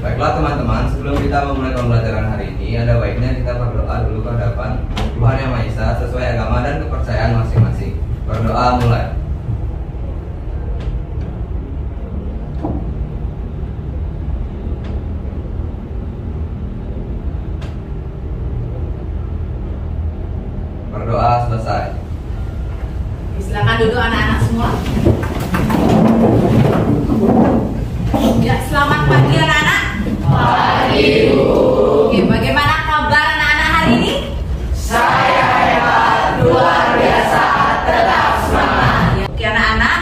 Baiklah teman-teman, sebelum kita memulai pembelajaran hari ini, ada baiknya kita berdoa dulu ke hadapan Tuhan Yang Maha Esa sesuai agama dan kepercayaan masing-masing. Berdoa mulai. Berdoa selesai. Silakan duduk anak-anak semua. Ya, selamat pagi anak-anak. Pagi, Bu. Oke, bagaimana kabar anak-anak hari ini? Saya hebat, luar biasa, tetap semangat. Oke anak-anak,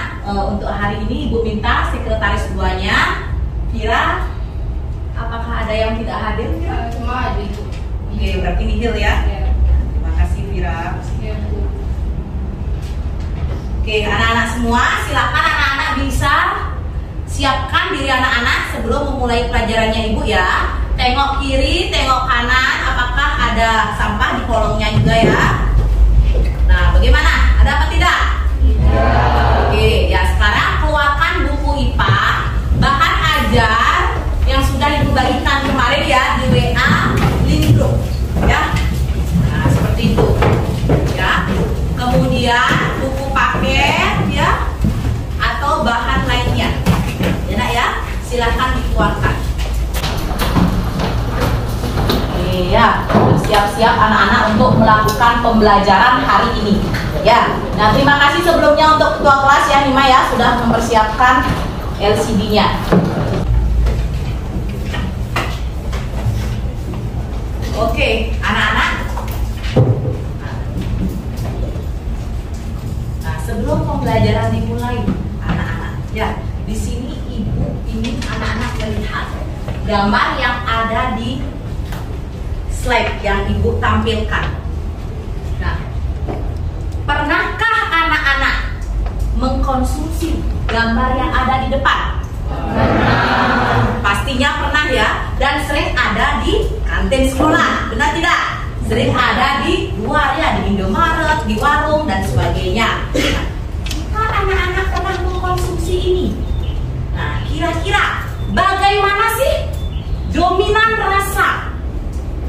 untuk hari ini Ibu minta sekretaris duanya, Vira. Apakah ada yang tidak hadir? Cuma aja itu. Oke, berarti nihil ya. Terima kasih Vira. Oke, anak-anak semua, silakan anak-anak bisa siapkan diri anak-anak sebelum memulai pelajarannya Ibu ya. Tengok kiri, tengok kanan, apakah ada sampah di kolongnya juga ya. Nah, bagaimana? Ada apa tidak? Oke, ya sekarang keluarkan buku IPA, bahan ajar yang sudah Ibu bagikan kemarin ya di WA link group ya. Nah, seperti itu ya. Kemudian buku paket ya atau bahan lainnya. Ya nak ya, silakan dikeluarkan. Ya, siap-siap anak-anak untuk melakukan pembelajaran hari ini. Ya, nah terima kasih sebelumnya untuk ketua kelas ya Nima ya sudah mempersiapkan LCD-nya. Oke, anak-anak. Nah, sebelum pembelajaran dimulai, anak-anak, ya di sini Ibu ingin anak-anak melihat gambar yang ada di slide yang Ibu tampilkan. Nah, pernahkah anak-anak mengkonsumsi gambar yang ada di depan? Pernah. Pastinya pernah ya, dan sering ada di kantin sekolah, benar tidak? Sering ada di luar ya, di Indomaret, di warung dan sebagainya. Nah, jika anak-anak pernah mengkonsumsi ini, nah kira-kira bagaimana sih dominan rasa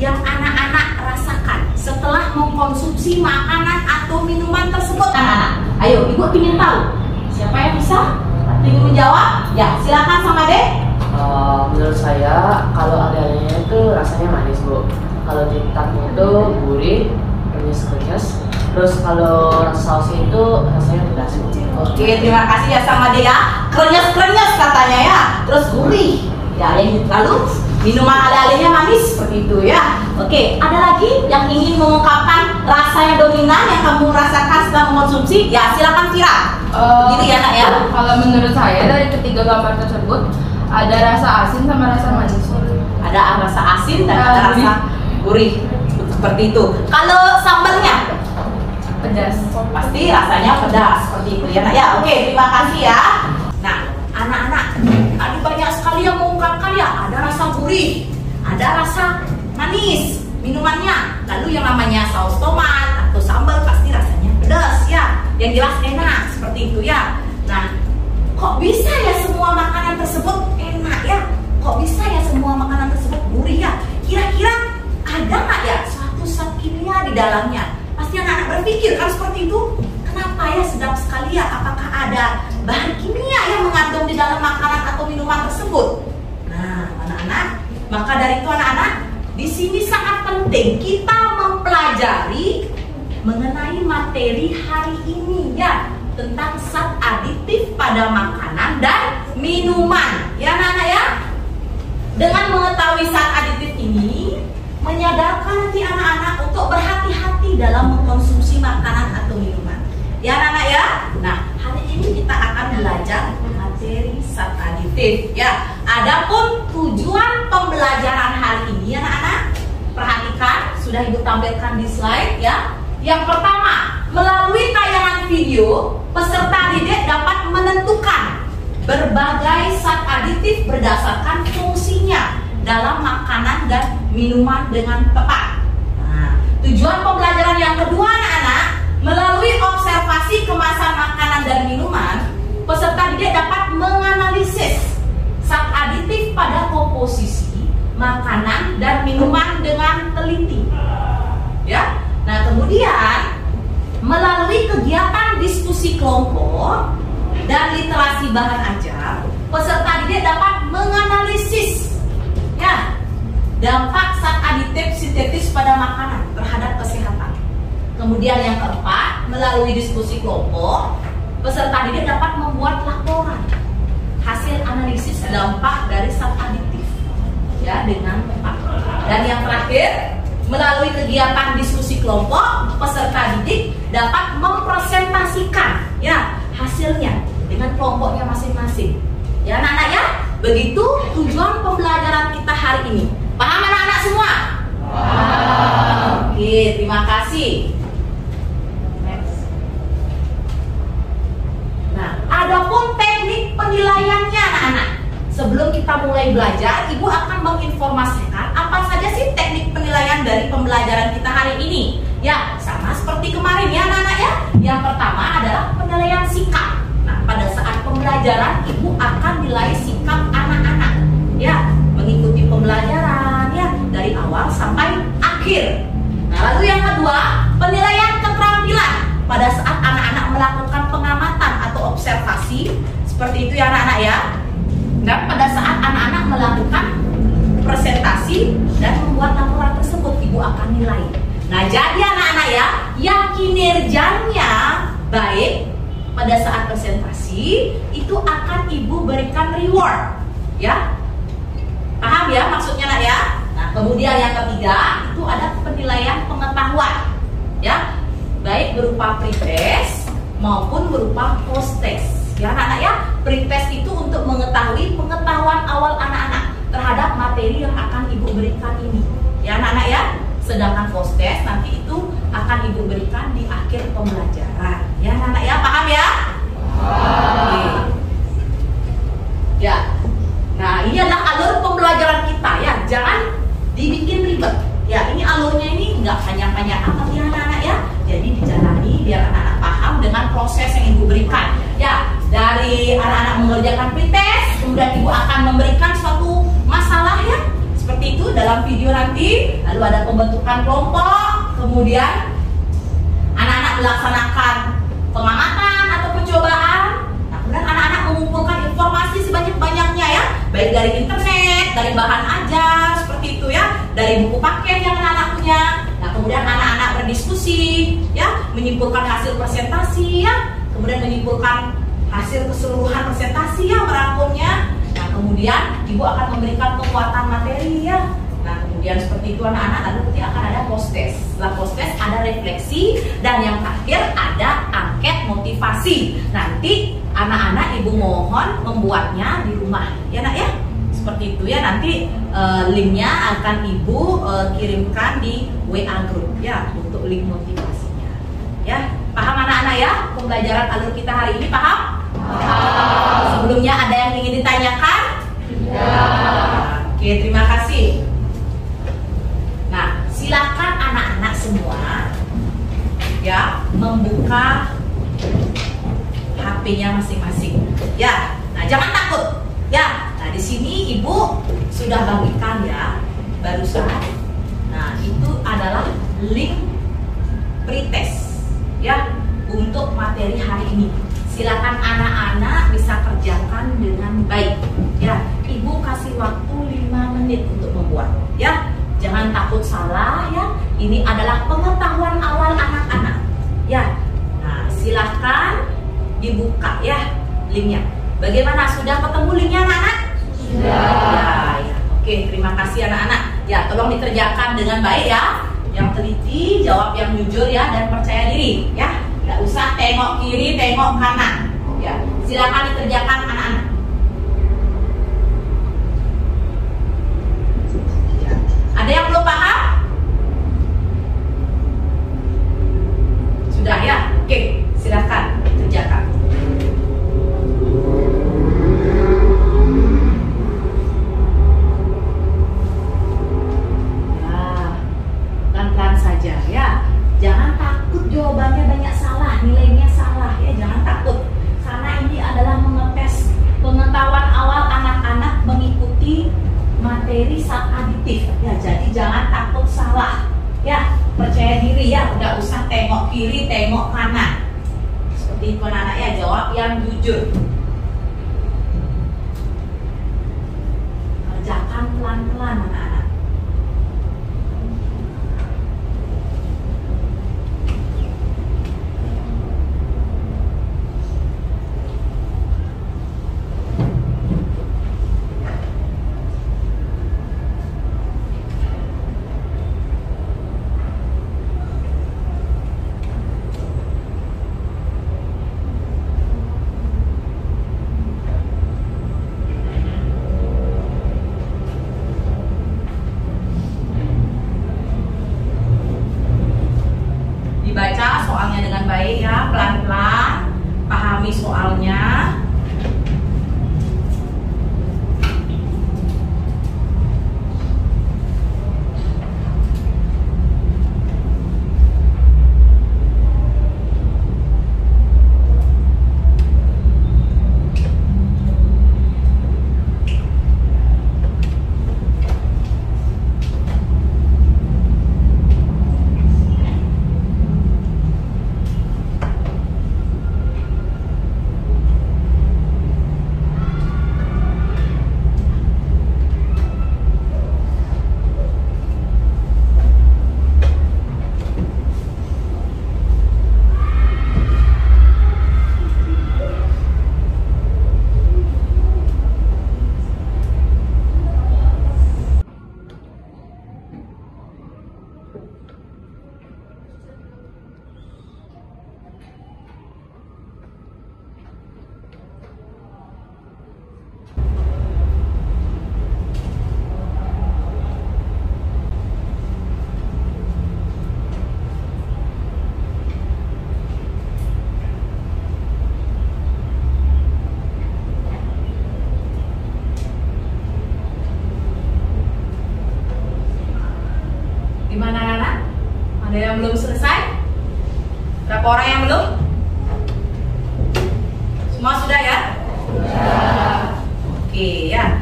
yang anak-anak rasakan setelah mengkonsumsi makanan atau minuman tersebut? Anak-anak, ayo Ibu ingin tahu. Siapa yang bisa? Ingin menjawab? Ya, silakan sama Dek. Menurut saya kalau adanya itu rasanya manis, Bu. Kalau tikatnya itu gurih, renyes-renyes. Terus kalau sausnya itu rasanya pedas, Bu. Oke, terima kasih ya sama Dek ya. Krenyes-krenyes katanya ya. Terus gurih. Ya, yang lalu minuman ala-alanya manis seperti itu ya. Oke, ada lagi yang ingin mengungkapkan rasa yang dominan yang kamu rasakan setelah mengkonsumsi? Ya, silakan Vira. Gitu ya nak ya. Kalau menurut saya dari ketiga gambar tersebut ada rasa asin sama rasa manis. Ada rasa asin dan ada rasa gurih. Seperti itu. Kalau sambalnya? Pedas. Pasti rasanya pedas seperti itu ya nak ya. Oke, terima kasih ya. Nah, anak-anak, ada banyak sekali yang mengungkapkan ya, ada rasa gurih, ada rasa manis minumannya. Lalu yang namanya saus tomat atau sambal pasti rasanya pedas ya. Yang jelas enak seperti itu ya. Nah, kok bisa ya semua makanan tersebut enak ya? Kok bisa ya semua makanan tersebut gurih ya? Kira-kira ada nggak ya suatu zat kimia di dalamnya? Pasti anak-anak berpikir kan seperti itu. Kenapa ya sedap sekali ya? Apakah ada bahan kimia yang mengandung di dalam makanan atau minuman tersebut? Nah, anak-anak, maka dari itu anak-anak, di sini sangat penting kita mempelajari mengenai materi hari ini ya tentang zat aditif pada makanan dan minuman. Ya anak-anak ya. Dengan mengetahui zat aditif ini menyadarkan nanti anak-anak untuk berhati-hati dalam mengkonsumsi makanan atau minuman. Ya anak-anak ya. Nah, hari ini kita akan belajar materi zat aditif ya. Adapun tujuan pembelajaran hari ini anak-anak, perhatikan sudah Ibu tampilkan di slide ya. Yang pertama, melalui tayangan video, peserta didik dapat menentukan berbagai zat aditif berdasarkan fungsinya dalam makanan dan minuman dengan tepat. Nah, tujuan pembelajaran yang kedua anak-anak, melalui observasi kemasan makanan dan minuman, peserta didik dapat menganalisis zat aditif pada komponen komposisi makanan dan minuman dengan teliti. Ya. Nah, kemudian melalui kegiatan diskusi kelompok dan literasi bahan ajar, peserta didik dapat menganalisis ya dampak zat aditif sintetis pada makanan terhadap kesehatan. Kemudian yang keempat, melalui diskusi kelompok, peserta didik dapat membuat laporan hasil analisis dampak dari zat aditif ya dengan tepat. Dan yang terakhir, melalui kegiatan diskusi kelompok, peserta didik dapat mempresentasikan ya hasilnya dengan kelompoknya masing-masing. Ya anak-anak ya, begitu tujuan pembelajaran kita hari ini. Paham anak-anak semua? Oke, terima kasih. Nah, adapun teknik penilaiannya anak-anak. Sebelum kita mulai belajar, Ibu akan menginformasikan apa saja sih teknik penilaian dari pembelajaran kita hari ini. Ya, sama seperti kemarin ya anak-anak ya. Yang pertama adalah penilaian sikap. Nah, pada saat pembelajaran Ibu akan nilai sikap anak-anak. Ya, mengikuti pembelajaran ya dari awal sampai akhir. Nah, lalu yang kedua, penilaian keterampilan. Pada saat anak-anak melakukan pengamatan atau observasi, seperti itu ya anak-anak ya. Dan pada saat anak-anak melakukan presentasi dan membuat laporan tersebut, Ibu akan nilai. Nah, jadi anak-anak ya, yang kinerjanya baik pada saat presentasi itu akan Ibu berikan reward, ya. Paham ya maksudnya nak ya? Nah, kemudian yang ketiga itu ada penilaian pengetahuan, ya, baik berupa pretest maupun berupa post-test. Ya anak-anak ya, pretest itu untuk mengetahui pengetahuan awal anak-anak terhadap materi yang akan Ibu berikan ini. Ya anak-anak ya, sedangkan post-test nanti itu akan Ibu berikan di akhir pembelajaran. Ya anak-anak ya, paham ya? Oke. Ya. Nah, ini adalah alur pembelajaran kita ya, jangan dibikin ribet. Ya, ini alurnya ini nggak panjang-panjang amat ya anak-anak ya. Jadi dijalani biar anak-anak paham dengan proses yang Ibu berikan. Ya, dari anak-anak mengerjakan pretest, kemudian Ibu akan memberikan suatu masalah ya, seperti itu dalam video nanti. Lalu ada pembentukan kelompok, kemudian anak-anak melaksanakan pengamatan atau percobaan. Nah, kemudian anak-anak mengumpulkan informasi sebanyak-banyaknya ya, baik dari internet, dari bahan ajar, seperti itu ya, dari buku paket yang anak-anak punya. Nah, kemudian anak-anak berdiskusi ya, menyimpulkan hasil presentasi ya, kemudian menyimpulkan hasil keseluruhan presentasi ya, merangkumnya. Nah, kemudian Ibu akan memberikan penguatan materi ya. Nah, kemudian seperti itu anak-anak, lalu nanti akan ada post-test. Setelah post-test ada refleksi, dan yang terakhir ada angket motivasi. Nanti anak-anak Ibu mohon membuatnya di rumah ya nak ya. Seperti itu ya, nanti linknya akan Ibu kirimkan di WA group ya, untuk link motivasinya ya. Paham anak-anak ya pembelajaran alur kita hari ini, paham? Sebelumnya ada yang ingin ditanyakan? Oke, terima kasih. Nah, silakan anak-anak semua ya membuka HP-nya masing-masing. Ya, nah jangan takut. Ya, nah di sini Ibu sudah bagikan ya barusan. Nah, itu adalah link pretest ya untuk materi hari ini. Silakan anak-anak bisa kerjakan dengan baik ya. Ibu kasih waktu 5 menit untuk membuat ya. Jangan takut salah ya. Ini adalah pengetahuan awal anak-anak ya. Nah, silakan dibuka ya linknya. Bagaimana, sudah ketemu linknya anak-anak? Sudah ya. Oke, terima kasih anak-anak. Ya, tolong dikerjakan dengan baik ya. Yang teliti, jawab yang jujur ya, dan percaya diri ya. Nggak usah tengok kiri, tengok kanan ya. Silakan dikerjakan anak-anak ya. Ada yang belum paham? Sudah ya? Oke, silakan kerjakan. Pelan-pelan saja ya. Jangan takut jawabannya banyak salah, nilainya salah ya, jangan takut. Karena ini adalah mengetes materi zat aditif ya. Jadi jangan takut salah ya, percaya diri ya, nggak usah tengok kiri tengok kanan. Seperti itu anak-anak ya, jawab yang jujur. Kerjakan pelan-pelan anak-anak. Dibaca soalnya dengan baik ya, pelan-pelan, pahami soalnya. Gimana anak-anak? Ada yang belum selesai? Berapa orang yang belum? Semua sudah ya? Sudah. Oke ya.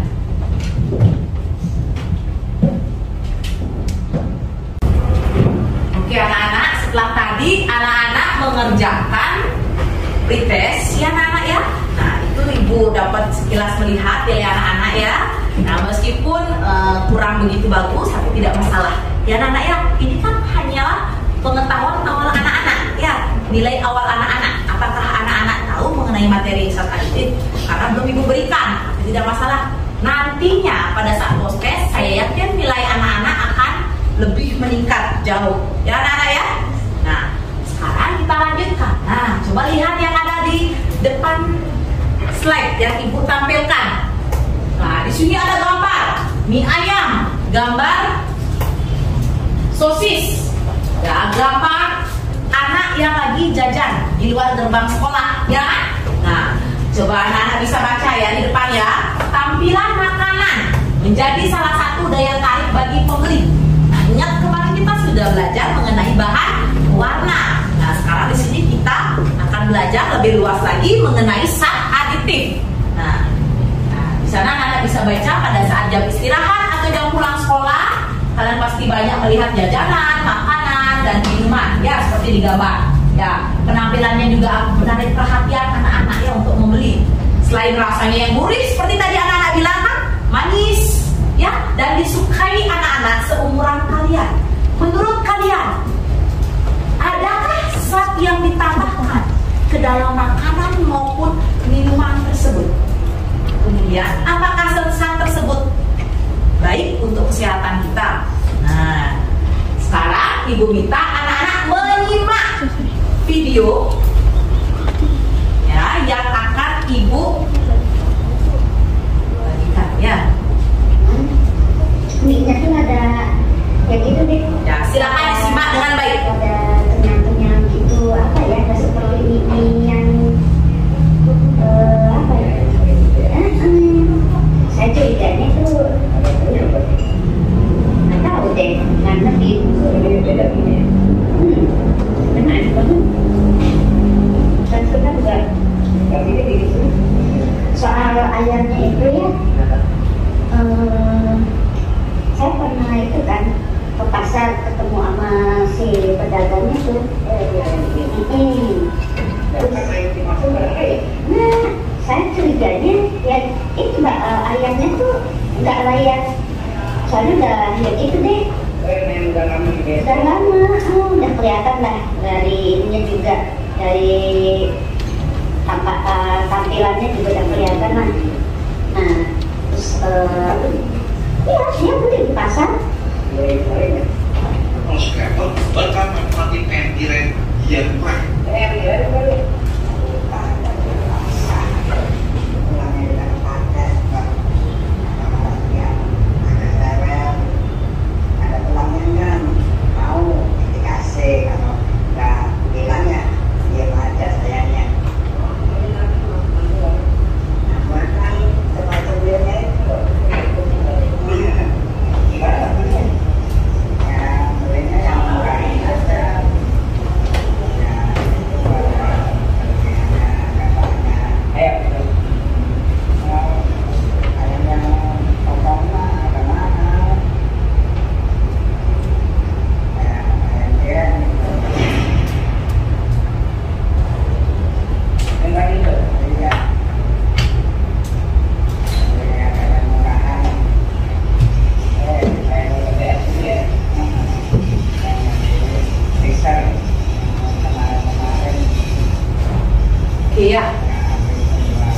Oke anak-anak, setelah tadi anak-anak mengerjakan pretest ya anak-anak ya. Nah itu ibu dapat sekilas melihat ya anak-anak ya. Nah meskipun kurang begitu bagus tapi tidak masalah ya anak-anak ya. Ini kan hanyalah pengetahuan awal anak-anak ya, nilai awal anak-anak. Apakah anak-anak tahu mengenai materi zat aditif? Karena belum ibu berikan, tidak masalah. Nantinya pada saat post test saya yakin nilai anak-anak akan lebih meningkat jauh ya anak-anak ya. Nah sekarang kita lanjutkan. Nah coba lihat yang ada di depan slide yang ibu tampilkan. Nah di sini ada gambar mie ayam, gambar sosis, ya, gambar anak yang lagi jajan di luar gerbang sekolah, ya. Nah, coba anak-anak bisa baca ya di depan ya. Tampilan makanan menjadi salah satu daya tarik bagi pembeli. Nah, ingat kemarin kita sudah belajar mengenai bahan warna. Nah, sekarang di sini kita akan belajar lebih luas lagi mengenai zat aditif. Nah, di sana anak-anak bisa baca pada saat jam istirahat atau jam pulang sekolah. Kalian pasti banyak melihat jajanan, makanan, dan minuman ya seperti di gambar ya. Penampilannya juga menarik perhatian anak-anak ya untuk membeli. Selain rasanya yang gurih seperti tadi anak-anak bilang kan, manis ya, dan disukai anak-anak seumuran kalian. Menurut kalian, adakah zat yang ditambahkan ke dalam makanan maupun minuman tersebut? Kemudian apakah zat tersebut baik untuk kesehatan kita? Nah, sekarang ibu minta anak-anak menyimak video ya yang akan ibu bagikan ya. Mie-nya tuh ada kayak gitu deh. Ya, silakan disimak dengan baik. Ada kenyang-kenyang gitu, apa ya? Ada seperti mie yang apa ya? Saya curiganya tuh nggak tahu deh, nggak ngerti. Beda-beda ini. Benar. pasar ketemu sama si pedagangnya tuh. Nah, saya curiganya ya itu mbak, ayamnya tuh nggak layak. Soalnya udah ya gitu deh. Udah lama, udah kelihatan lah dari ininya juga, dari tampilannya juga udah kelihatan lah. Nah, terus ya dia beli di pasar. Kalau scrapper, bakal menikmati tiren yang murah. Ya,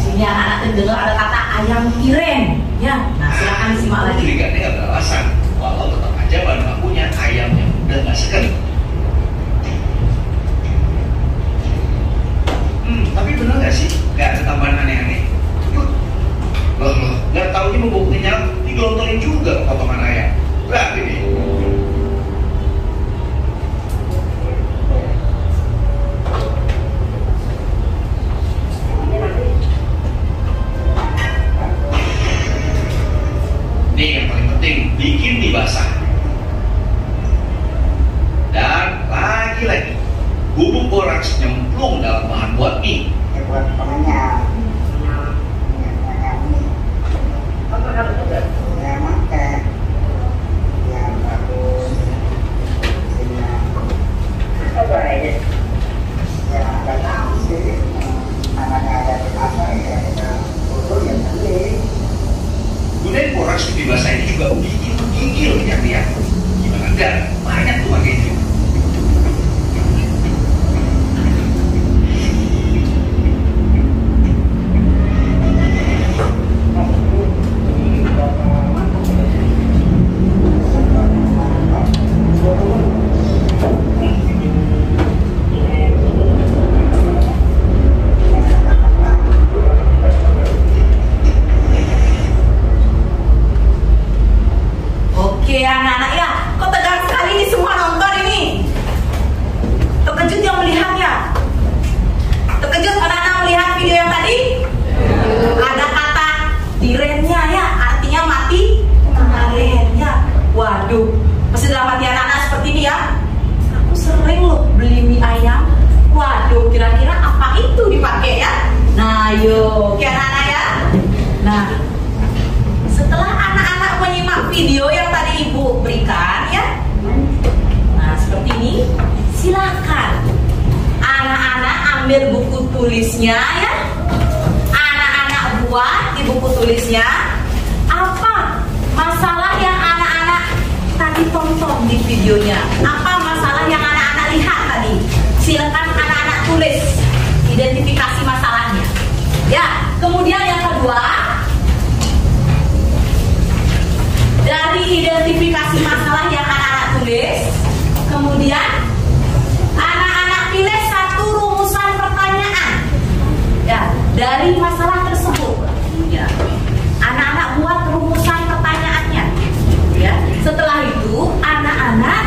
sini anak-anak dengar ada kata ayam tiren, ya. Nah, silakan disimak lagi. Curigaannya nggak beralasan, walau tetap aja bahan bakunya ayam yang udah nggak seger. Tapi bener nggak sih? Nggak ada tambahan aneh-aneh. Loh, nggak taunya membuktinya digelontorin juga potongan ayam. Berarti nih. Ini yang paling penting, bikin mie basah. Dan lagi-lagi, bubuk boraks nyemplung dalam bahan buat mie. Buat pengenyal. Ya makan yang bagus. Ya nggak tahu sih. Namanya ada apa ya? Itu yang penting. Gunain boraks di mie basah ini juga bikin gigil minyak-minyak. Gimana enggak? Banyak tuh makanya. Oke anak-anak ya, kok tegang sekali ini semua nonton ini. Terkejut yang melihatnya. Terkejut anak-anak melihat video yang tadi? Ada kata tirennya ya, artinya mati kemarin ya. Waduh, masih dalam hati anak-anak seperti ini ya. Aku sering loh beli mie ayam. Waduh, kira-kira apa itu dipakai ya? Nah, yuk, oke anak-anak ya. Nah, setelah anak-anak menyimak video yang tadi ibu berikan ya, nah seperti ini, silakan anak-anak ambil buku tulisnya ya, anak-anak buat di buku tulisnya apa masalah yang anak-anak tadi tonton di videonya, apa masalah yang anak-anak lihat tadi, silakan anak-anak tulis identifikasi masalahnya ya. Kemudian yang kedua, dari identifikasi masalah yang anak-anak tulis, kemudian anak-anak pilih satu rumusan pertanyaan ya dari masalah tersebut ya. Anak-anak buat rumusan pertanyaannya ya. Setelah itu anak-anak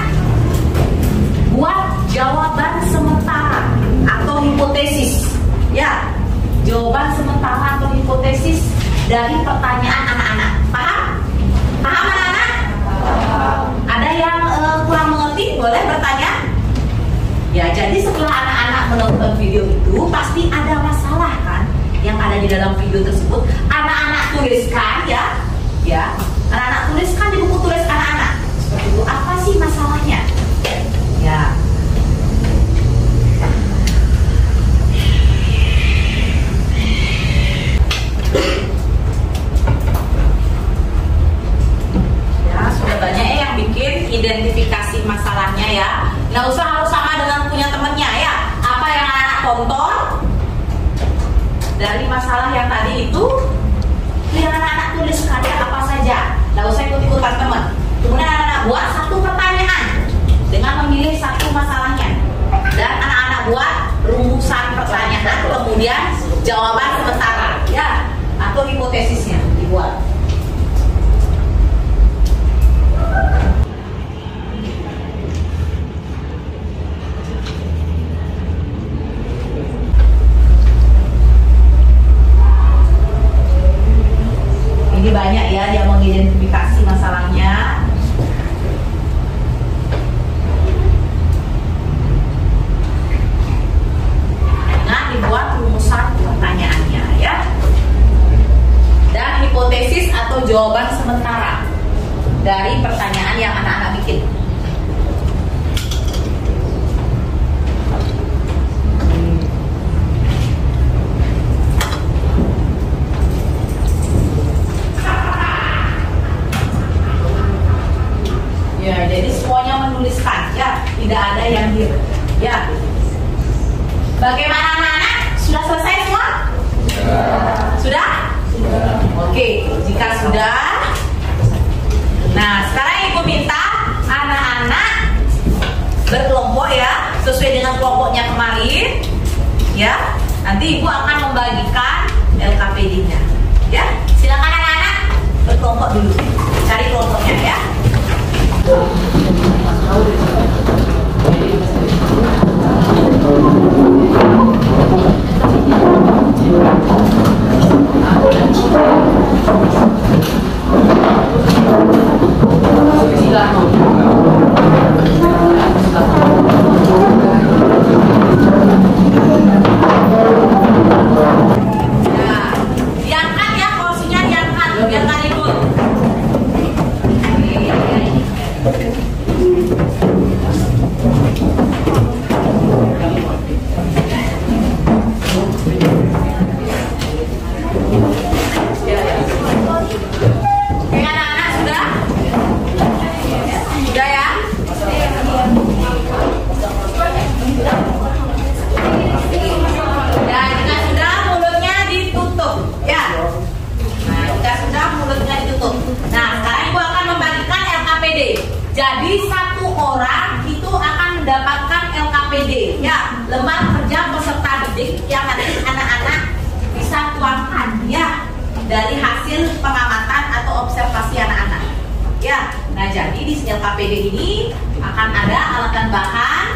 buat jawaban sementara atau hipotesis ya. Jawaban sementara atau hipotesis Nggak usah harus sama dengan punya temennya ya. Apa yang anak-anak tonton dari masalah yang tadi itu, yang anak-anak tulis karya apa saja. Nggak usah ikut-ikutan teman. Kemudian anak-anak buat satu pertanyaan dengan memilih satu masalahnya. Dan anak-anak buat rumusan pertanyaan, kemudian jawaban sementara ya, atau hipotesisnya dibuat. Ini banyak ya dia mengidentifikasi masalahnya. Dengan dibuat rumusan pertanyaannya ya. Dan hipotesis atau jawaban sementara dari pertanyaan yang anak-anak bikin. Ya, jadi semuanya menuliskan ya, tidak ada yang diam. Ya. Bagaimana anak-anak? Sudah selesai semua? Sudah? Oke, jika sudah, nah sekarang ibu minta anak-anak berkelompok ya, sesuai dengan kelompoknya kemarin. Ya, nanti ibu akan membagikan LKPD-nya. Ya, silakan anak-anak berkelompok dulu, cari kelompoknya ya. Diangkat ya, kursinya diangkat biar nggak ribut. Oke anak-anak sudah? Sudah ya? Dan jika sudah mulutnya ditutup ya. Nah jika sudah mulutnya ditutup. Nah sekarang ibu akan membagikan LKPD. Jadi satu orang itu akan mendapatkan LKPD ya, lembar kerja peserta didik yang nanti anak-anak bisa tuangkan ya dari hasil pengamatan atau observasi anak-anak ya. Nah jadi di LKPD ini akan ada alat dan bahan,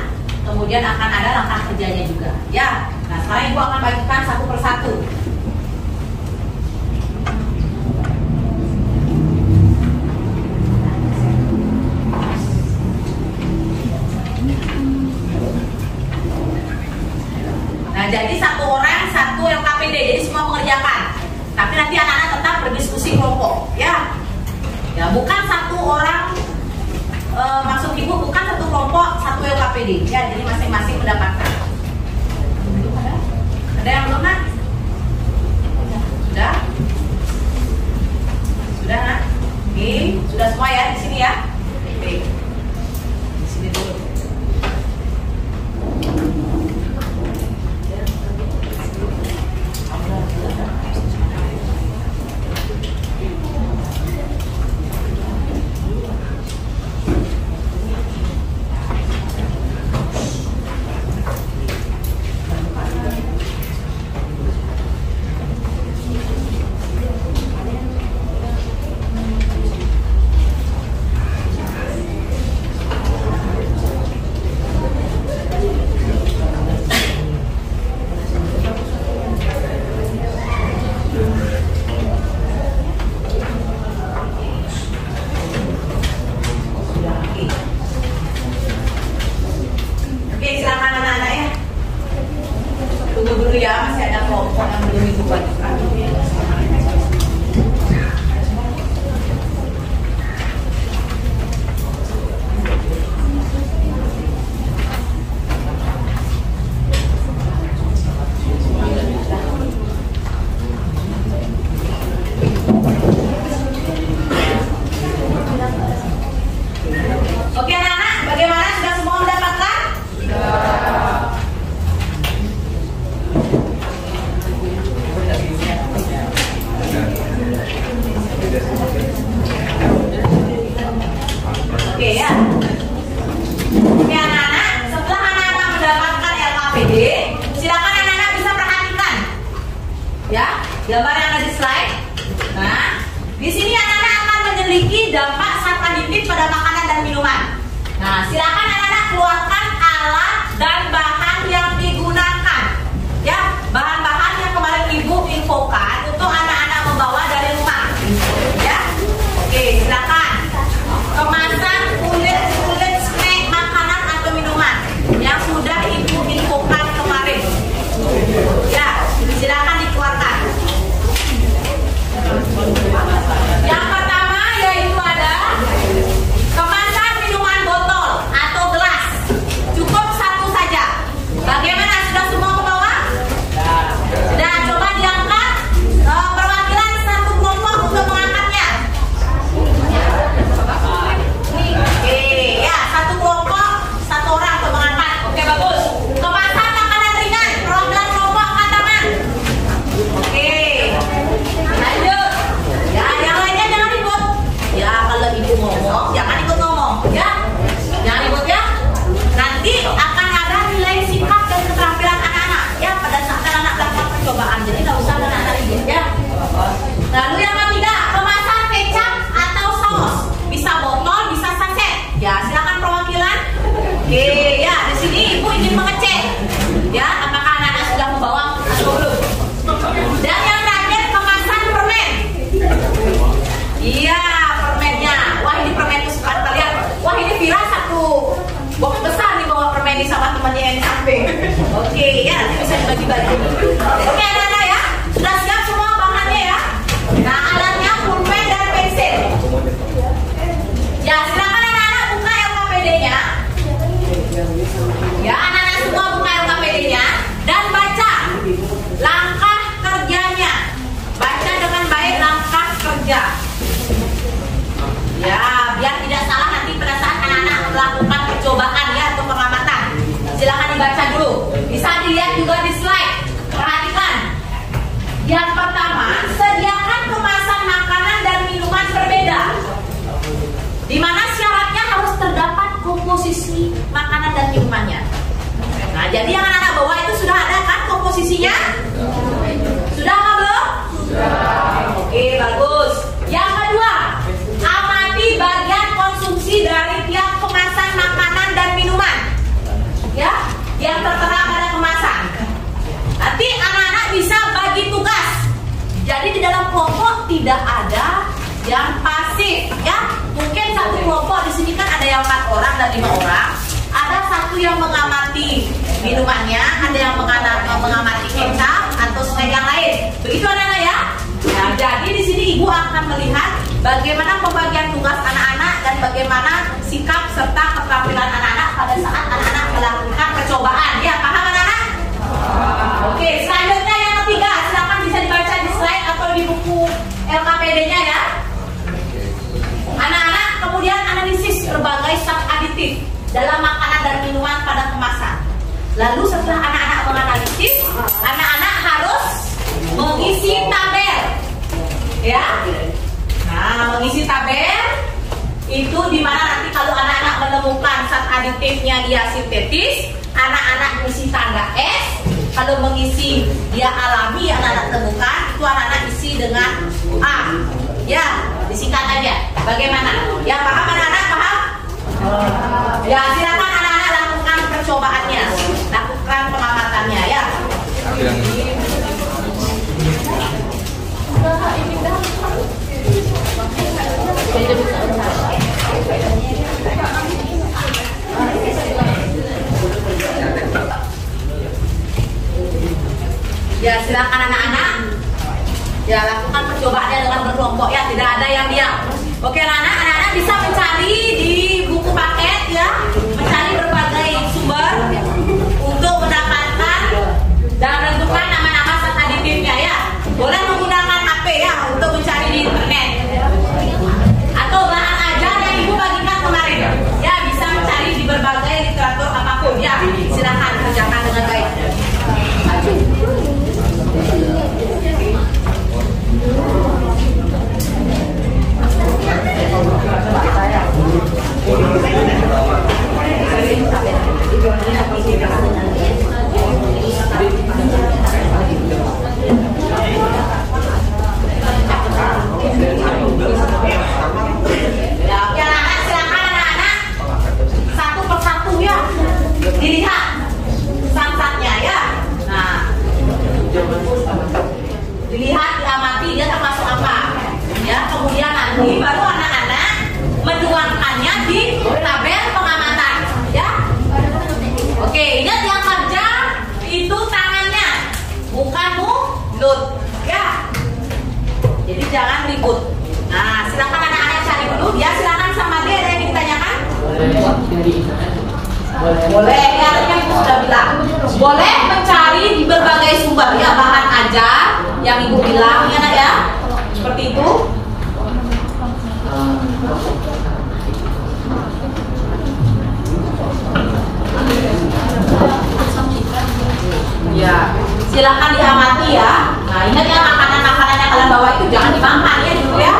kemudian akan ada langkah kerjanya juga ya. Nah sekarang ibu akan bagikan satu persatu. Nah jadi satu orang satu LKPD, jadi semua mengerjakan. Tapi nanti anak-anak tetap berdiskusi kelompok ya. Ya bukan satu orang, maksud ibu bukan satu kelompok satu LKPD ya. Jadi masing-masing mendapatkan. Ada yang belum nak? Sudah? Sudah nak? Oke, sudah semua ya di sini ya. Oke, di sini dulu. Oke ya. Oke anak-anak, setelah anak-anak mendapatkan LKPD, silakan anak-anak bisa perhatikan ya gambar yang ada di slide. Nah, di sini anak-anak akan menyelidiki dampak zat aditif pada makanan dan minuman. Nah, silakan anak-anak keluarkan alat dan bahan yang digunakan. Ya, bahan-bahan yang kemarin ibu infokan untuk anak-anak membawa dari rumah. Ya, oke, silakan. Kemasan kulit snack makanan atau minuman yang sudah ibu infokan kemarin. Ya, silakan dikeluarkan. Yang pertama yaitu ada kemasan minuman botol atau gelas. Cukup satu saja. Bagaimana, sudah semua ke bawah? Sudah, coba diangkat perwakilan satu kelompok untuk mengangkatnya. Oke, ya satu kelompok, satu orang untuk mengangkat. Oke, bagus. Kemasan makanan ringan, perwakilan kelompok angkat tangan. Oke, lanjut. Ya, yang lainnya jangan ikut. Ya, kalau ibu ngomong, jangan ikut ngomong. Ya, jangan ikut ya. Nanti akan ada nilai sikap dan keterampilan anak-anak. Ya, pada saat anak-anak melakukan percobaan. Jadi nggak usah anak-anak ikut ya. Lalu yang ketiga, kemasan kecap atau saus. Bisa botol, bisa saset. Ya, silakan perwakilan. Oke, ya di sini ibu ingin mengecek. Ya, apakah anak-anak sudah membawa atau belum? Dan yang terakhir, kemasan permen. Iya, permennya. Wah, ini permen kesukaan kalian. Wah, ini Vira satu box besar nih bawa permen ini sama temannya yang di samping. Oke, ya nanti bisa dibagi-bagi. Oke, anak-anak ya. Sudah siap semua bahannya ya. Nah, alatnya pulpen dan pensil. Ya, silakan anak-anak buka LKPD-nya. Ya, anak-anak semua buka LKPD-nya dan baca langkah kerjanya. Baca dengan baik langkah kerja. Ya, biar tidak salah nanti pada saat anak-anak melakukan percobaan ya atau pengamatan. Silakan dibaca dulu. Bisa dilihat juga di slide. Perhatikan. Yang pertama, sediakan kemasan makanan dan minuman berbeda. Di mana syaratnya harus terdapat komposisi makanan dan minumannya. Nah, jadi yang anak-anak bawa itu sudah ada kan komposisinya? Sudah apa belum? Sudah. Oke, bagus. Yang kedua, amati bagian konsumsi dari tiap kemasan makanan dan minuman. Ya, yang tertera pada kemasan. Nanti anak-anak bisa bagi tugas. Jadi di dalam kelompok tidak ada yang pasif, ya. Mungkin satu kelompok di sini kan ada yang 4 orang dan 5 orang. Ada satu yang mengamati minumannya, ada yang mengamati kecap atau snack yang lain. Begitu anak-anak ya. Nah, jadi di sini ibu akan melihat bagaimana pembagian tugas anak-anak dan bagaimana sikap serta keterampilan anak-anak pada saat anak-anak melakukan percobaan. Ya, paham anak-anak? Oke, selanjutnya yang ketiga, silakan bisa dibaca di slide atau di buku LKPD-nya ya. Anak-anak kemudian analisis berbagai zat aditif dalam makanan dan minuman pada kemasan. Lalu setelah anak-anak menganalisis, anak-anak harus mengisi tabel. Ya. Nah, mengisi tabel itu dimana nanti kalau anak-anak menemukan zat aditifnya dia sintetis, anak-anak mengisi tanda S. Kalau mengisi dia alami, anak-anak temukan itu anak-anak isi dengan A. Ya, disingkat aja. Bagaimana? Ya, paham anak-anak? Paham? Ya, silakan anak-anak lakukan percobaannya, lakukan pengamatannya ya. Ya, silakan anak-anak. Ya, lakukan percobaannya dengan berkelompok ya, tidak ada yang diam. Oke, anak-anak bisa mencari di buku paket ya, mencari di internet. Boleh ya, tadi kan ibu sudah bilang. Boleh mencari di berbagai sumber ya, bahan ajar yang ibu bilang ya nak ya. Seperti itu. Ya, silakan diamati ya. Nah, ingat ya, makanan-makanan yang kalian bawa itu jangan dimakan ya dulu ya.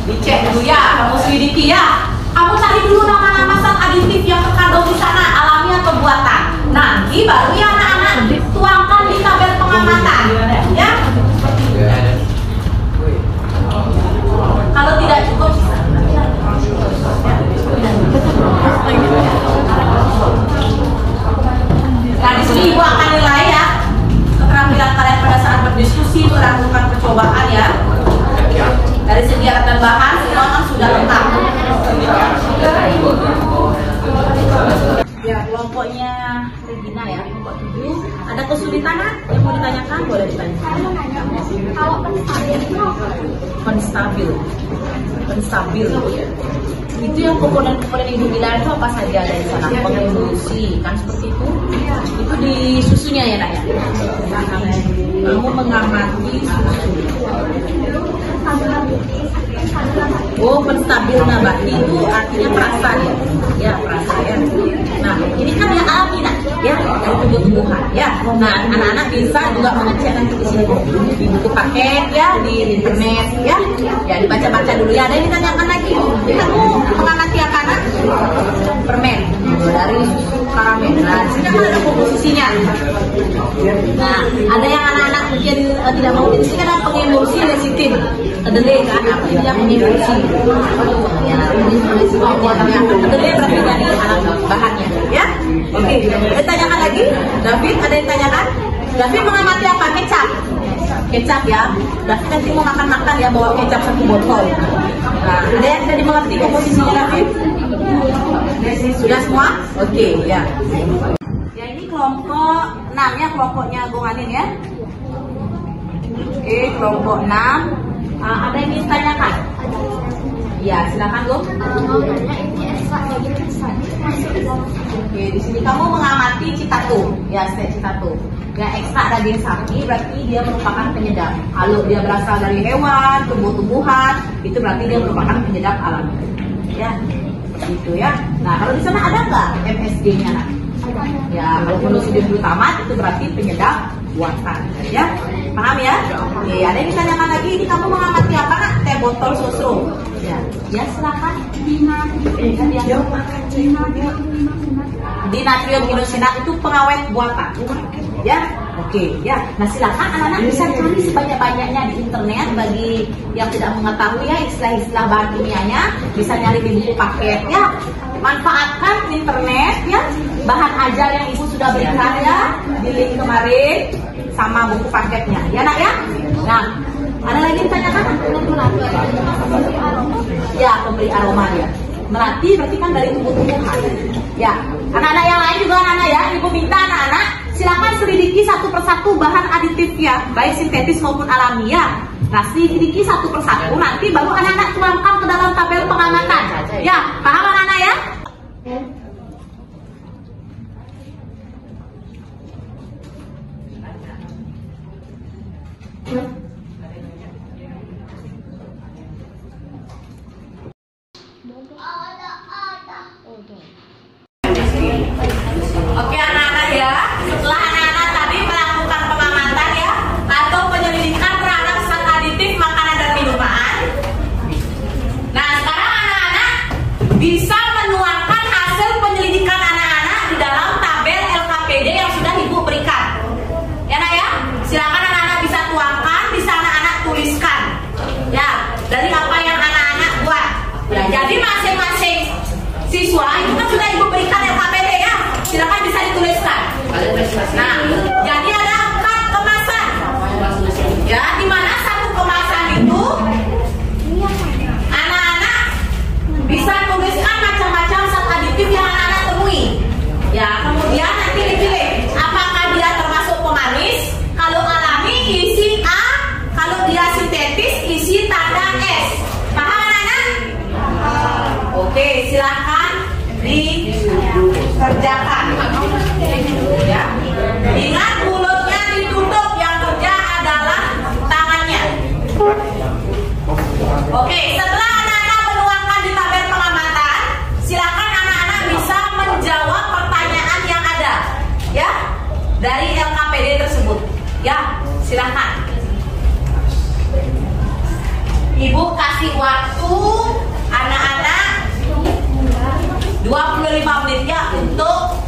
Dicek dulu ya, kamu selidiki ya. Kamu cari dulu nama-nama zat aditif yang terkandung di sana, alami atau buatan. Nanti baru ya anak-anak tuangkan di tabel pengamatan, ya. Kalau tidak cukup, nah di sini ibu akan nilai ya keterampilan kalian pada saat berdiskusi, melakukan percobaan ya. Dari segi alat dan bahan semua kan sudah lengkap. Ya, kelompoknya Regina ya, kelompok 7. Ada kesulitan yang mau ditanyakan? Boleh ditanya. Kalau Penstabil. Itu yang komponen ibu bilang itu apa saja ada di sana? Pengemulsi, kan seperti itu? Itu di susunya ya nak ya? Kamu mengamati susu. Oh, penstabil nabati itu artinya perasa ya? Ya, perasa ya. Nah, ini kan yang alami nak, ya, dari tumbuh-tumbuhan, ya. Nah, anak-anak bisa juga mengecek nanti di sini di buku paket, ya, di internet, ya. Ya, dibaca-baca dulu ya. Ada yang ditanyakan lagi. Kamu mengamati anak-anak permen dari susu karamel. Nah, di sini kan ada komposisinya. Nah, ada yang anak-anak mungkin tidak mau di sini ada pengemulsi lecitin. Kedelai kan, apa itu yang pengemulsi? Ya, kedelai berarti dari bahannya, ya. Oke, ada tanyakan lagi? David, ada yang tanyakan? David mengamati apa? Kecap ya. David nanti mau makan ya, bawa kecap 1 botol. Nah, ada yang tadi mengerti komposisinya David? Sudah semua? Oke, ya. Ya, ini kelompok 6 ya, kelompoknya Gonganin ya. Oke, kelompok 6. Ada yang ingin tanyakan? Ya, silakan Go. Oke, di sini kamu mengamati citatu, ya, citatu. Yang ekstrak daging sapi berarti dia merupakan penyedap. Kalau dia berasal dari hewan, tumbuh-tumbuhan, itu berarti dia merupakan penyedap alami. Ya, gitu ya. Nah, kalau di sana ada nggak MSG-nya nak? Ya, kalau monosodium glutamat itu berarti penyedap buatan, ya. Paham ya? Oke, ada yang ditanyakan lagi, ini kamu mengamati apa nak? Teh botol susu. Ya, silakan. Di natrium hidrosinat itu pengawet buatan. Ya, oke, ya. Nah, silakan anak-anak bisa cari sebanyak-banyaknya di internet. Bagi yang tidak mengetahui ya istilah-istilah bahan kimianya, bisa nyari di buku paket ya. Manfaatkan internet ya, bahan ajar yang ibu sudah berikan ya di link kemarin sama buku paketnya, ya nak ya. Nah, ada lagi yang ditanyakan? Ya, pemberi aroma ya. Melati berarti kan dari tumbuh-tumbuhan. Ya, anak-anak yang lain juga anak-anak ya, ibu minta anak-anak silakan selidiki satu persatu bahan aditif ya, baik sintetis maupun alami ya. Nah, selidiki satu persatu, nanti baru anak-anak tuangkan ke dalam tabel pengamatan. Ya, paham anak-anak ya? Oke anak-anak ya, setelah anak-anak tadi melakukan pengamatan ya atau penyelidikan terhadap zat aditif makanan dan minuman. Nah, sekarang anak-anak bisa menuangkan hasil penyelidikan anak-anak di dalam tabel LKPD yang sudah ibu berikan. Ya nak ya, silakan anak-anak bisa tuangkan, bisa anak-anak tuliskan. Ya, dari apa yang anak-anak buat. Ya, jadi masing-masing siswa itu kan sudah ibu berikan LKPD ya. Silakan bisa dituliskan. Nah, jadi ada 4 kemasan. Ya, di mana satu kemasan itu anak-anak bisa tuliskan macam-macam zat aditif yang anak-anak temui. Ya, kemudian nanti dipilih apakah dia termasuk pemanis. Kalau alami isi A, kalau dia sintetis isi tanda S. Paham anak-anak? Oke, silahkan dikerjakan. Ya. Ingat mulutnya ditutup, yang kerja adalah tangannya. Oke, setelah anak-anak menuangkan di tabel pengamatan, silakan anak-anak bisa menjawab pertanyaan yang ada, ya, dari LKPD tersebut. Ya, silakan. Ibu kasih waktu anak-anak 25 menit ya untuk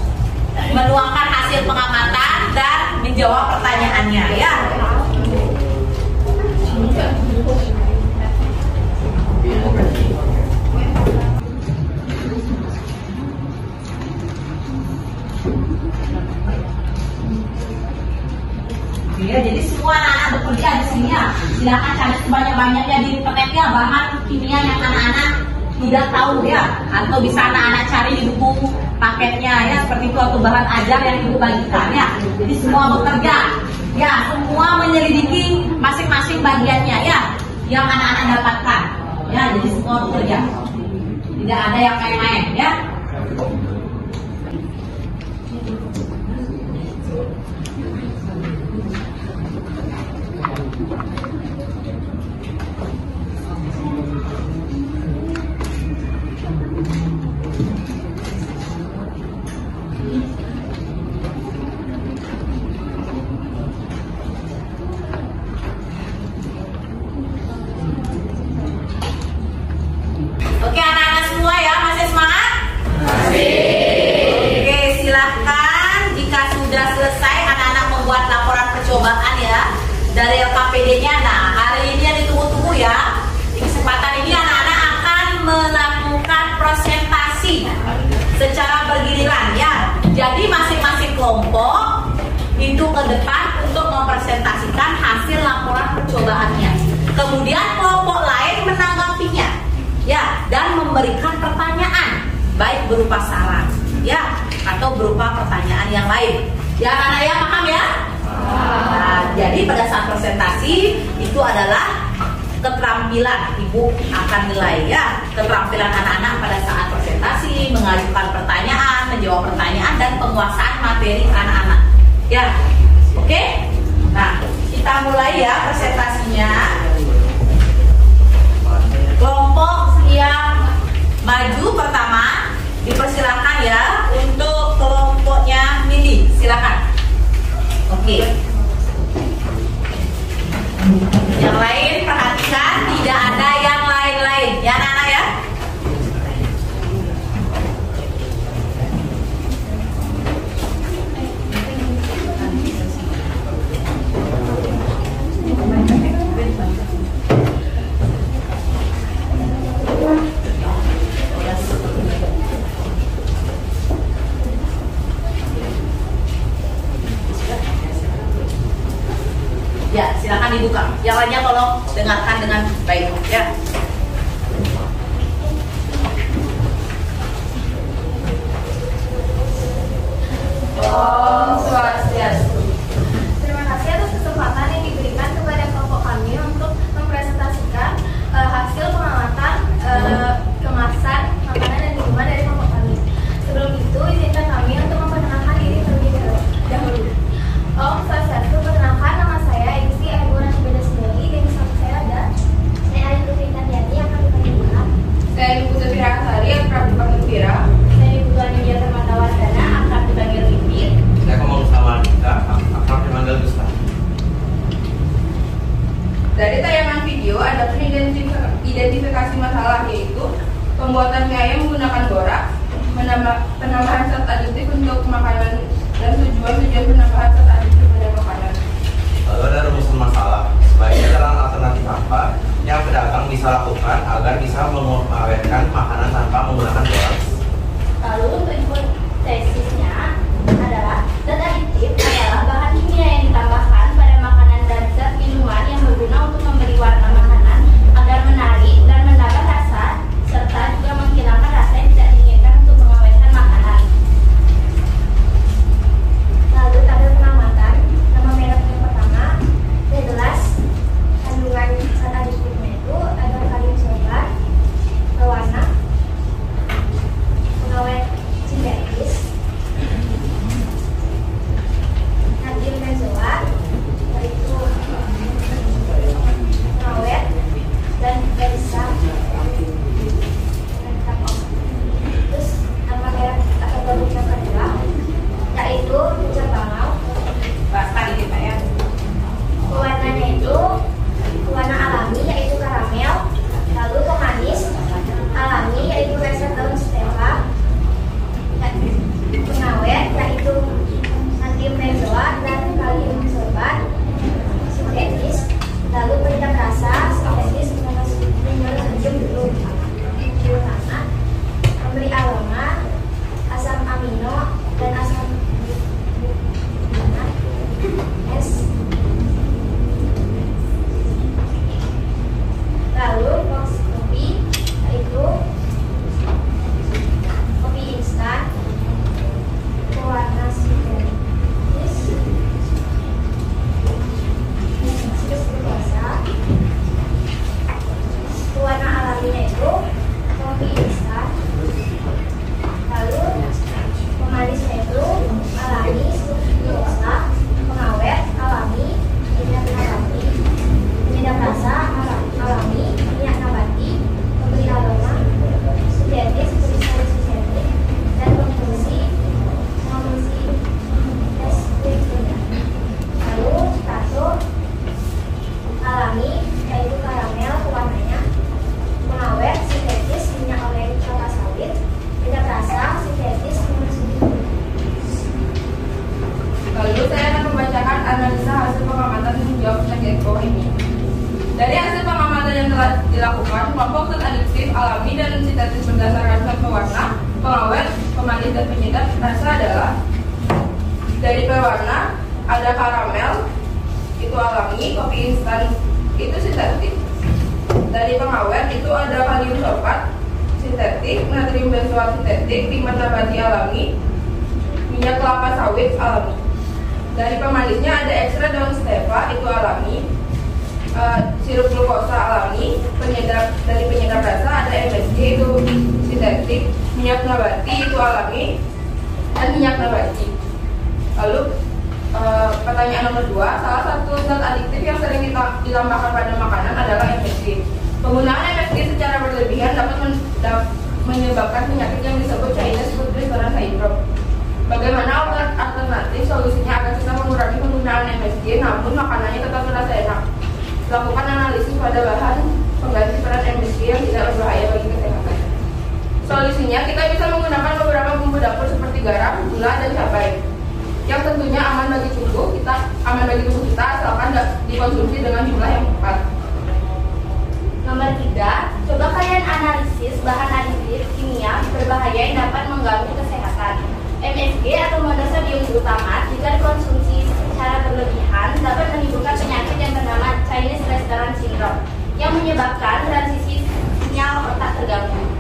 menuangkan hasil pengamatan dan menjawab pertanyaannya, ya. Ya, jadi semua anak-anak bekerja di sini ya. Silakan cari sebanyak-banyaknya di internet ya bahan kimia yang anak-anak tidak tahu ya, atau bisa anak-anak cari di buku paketnya ya, seperti itu, atau bahan ajar yang ibu bagikan ya. Jadi semua bekerja ya, semua menyelidiki masing-masing bagiannya ya yang anak-anak dapatkan ya. Jadi semua bekerja, tidak ada yang main-main ya. Oke anak-anak semua ya, masih semangat? Masih. Oke, silahkan jika sudah selesai anak-anak membuat laporan percobaan ya dari LKPD-nya. Nah, hari ini yang ditunggu-tunggu ya. Di kesempatan ini anak-anak akan melakukan presentasi secara bergiliran ya. Jadi masing-masing kelompok itu ke depan untuk mempresentasikan hasil laporan percobaannya. Kemudian kelompok lain menanggapinya ya, dan memberikan pertanyaan baik berupa saran ya atau berupa pertanyaan yang lain ya. Anak-anak ya paham ya? Nah, jadi pada saat presentasi itu adalah keterampilan, ibu akan nilai ya keterampilan anak-anak pada saat presentasi, mengajukan pertanyaan, menjawab pertanyaan, dan penguasaan materi anak-anak ya. Oke, nah kita mulai ya presentasinya. Kelompok yang maju pertama dipersilakan ya, untuk kelompoknya Mili, silakan. Oke. Yang lain perhatikan, tidak ada yang lain-lain ya anak-anak ya. Ya, silakan dibuka. Yang lainnya tolong dengarkan dengan baik ya. Om Swastiastu. Terima kasih atas kesempatan yang diberikan kepada kelompok kami untuk mempresentasikan hasil pengamatan kemasan makanan dan minuman dari kelompok kami. Sebelum itu, izinkan kami untuk memperkenalkan diri terlebih dahulu. Om Swastiastu, perkenalkan nama saya Isi Ibu Beda Sendiri, dan di samping saya ada saya Ayu Putri Kandiati yang kami panggil Bunda. Saya Ibu Putri Asari yang pernah dipanggil Vira. Saya Ibu Tuan Yulia Termatawardana akan dipanggil Lipit. Saya ngomong sama Dika, akrab dipanggil Gustav. Dari tayangan video ada identifikasi masalah, yaitu pembuatan mie ayam menggunakan borak, penambahan zat aditif untuk makanan, dan tujuan penambahan zat aditif pada makanan. Lalu ada rumusan masalah. Sebaiknya dalam alternatif apa yang pedagang bisa lakukan agar bisa mengawetkan makanan tanpa menggunakan borak? Lalu untuk hipotesisnya adalah zat aditif adalah bahan kimia yang ditambahkan pada makanan dan zat minuman yang berguna untuk memberi warna makanan agar menarik dan menambah rasa, serta juga menghilangkan rasa yang tidak diinginkan untuk mengawetkan makanan. Lalu tabel pengamatan, nama merek yang pertama, jelas kandungan zat aditifnya itu ada kalium sulfat, pewarna, kelompok zat adiktif alami dan sintetis berdasarkan zat pewarna, pengawet, pemanis, dan penyedap rasa adalah dari pewarna ada karamel itu alami, kopi instan itu sintetik. Dari pengawet itu ada kalium sulfat sintetik, natrium benzoat sintetik, pigmen nabati alami, minyak kelapa sawit alami. Dari pemanisnya ada ekstra daun stevia itu alami, sirup glukosa alami, dari penyedap rasa ada MSG itu sintetik, minyak nabati itu alami, dan minyak nabati. Lalu pertanyaan nomor 2, salah satu zat adiktif yang sering ditambahkan pada makanan adalah MSG. Penggunaan MSG secara berlebihan dapat menyebabkan penyakit yang disebut Chinese food tolerance syndrome. Bagaimana alternatif solusinya agar kita mengurangi penggunaan MSG namun makanannya tetap terasa enak? Lakukan analisis pada bahan pengganti peran MSG yang tidak berbahaya bagi kesehatan. Solusinya kita bisa menggunakan beberapa bumbu dapur seperti garam, gula, dan cabai yang tentunya aman bagi tubuh kita asalkan dikonsumsi dengan jumlah yang tepat. Nomor 3, coba kalian analisis bahan aditif kimia berbahaya yang dapat mengganggu kesehatan. MSG atau monosodium glutamat jika dikonsumsi secara berlebihan dapat menimbulkan penyakit yang bernama Chinese Restaurant Syndrome yang menyebabkan transisi sinyal otak terganggu.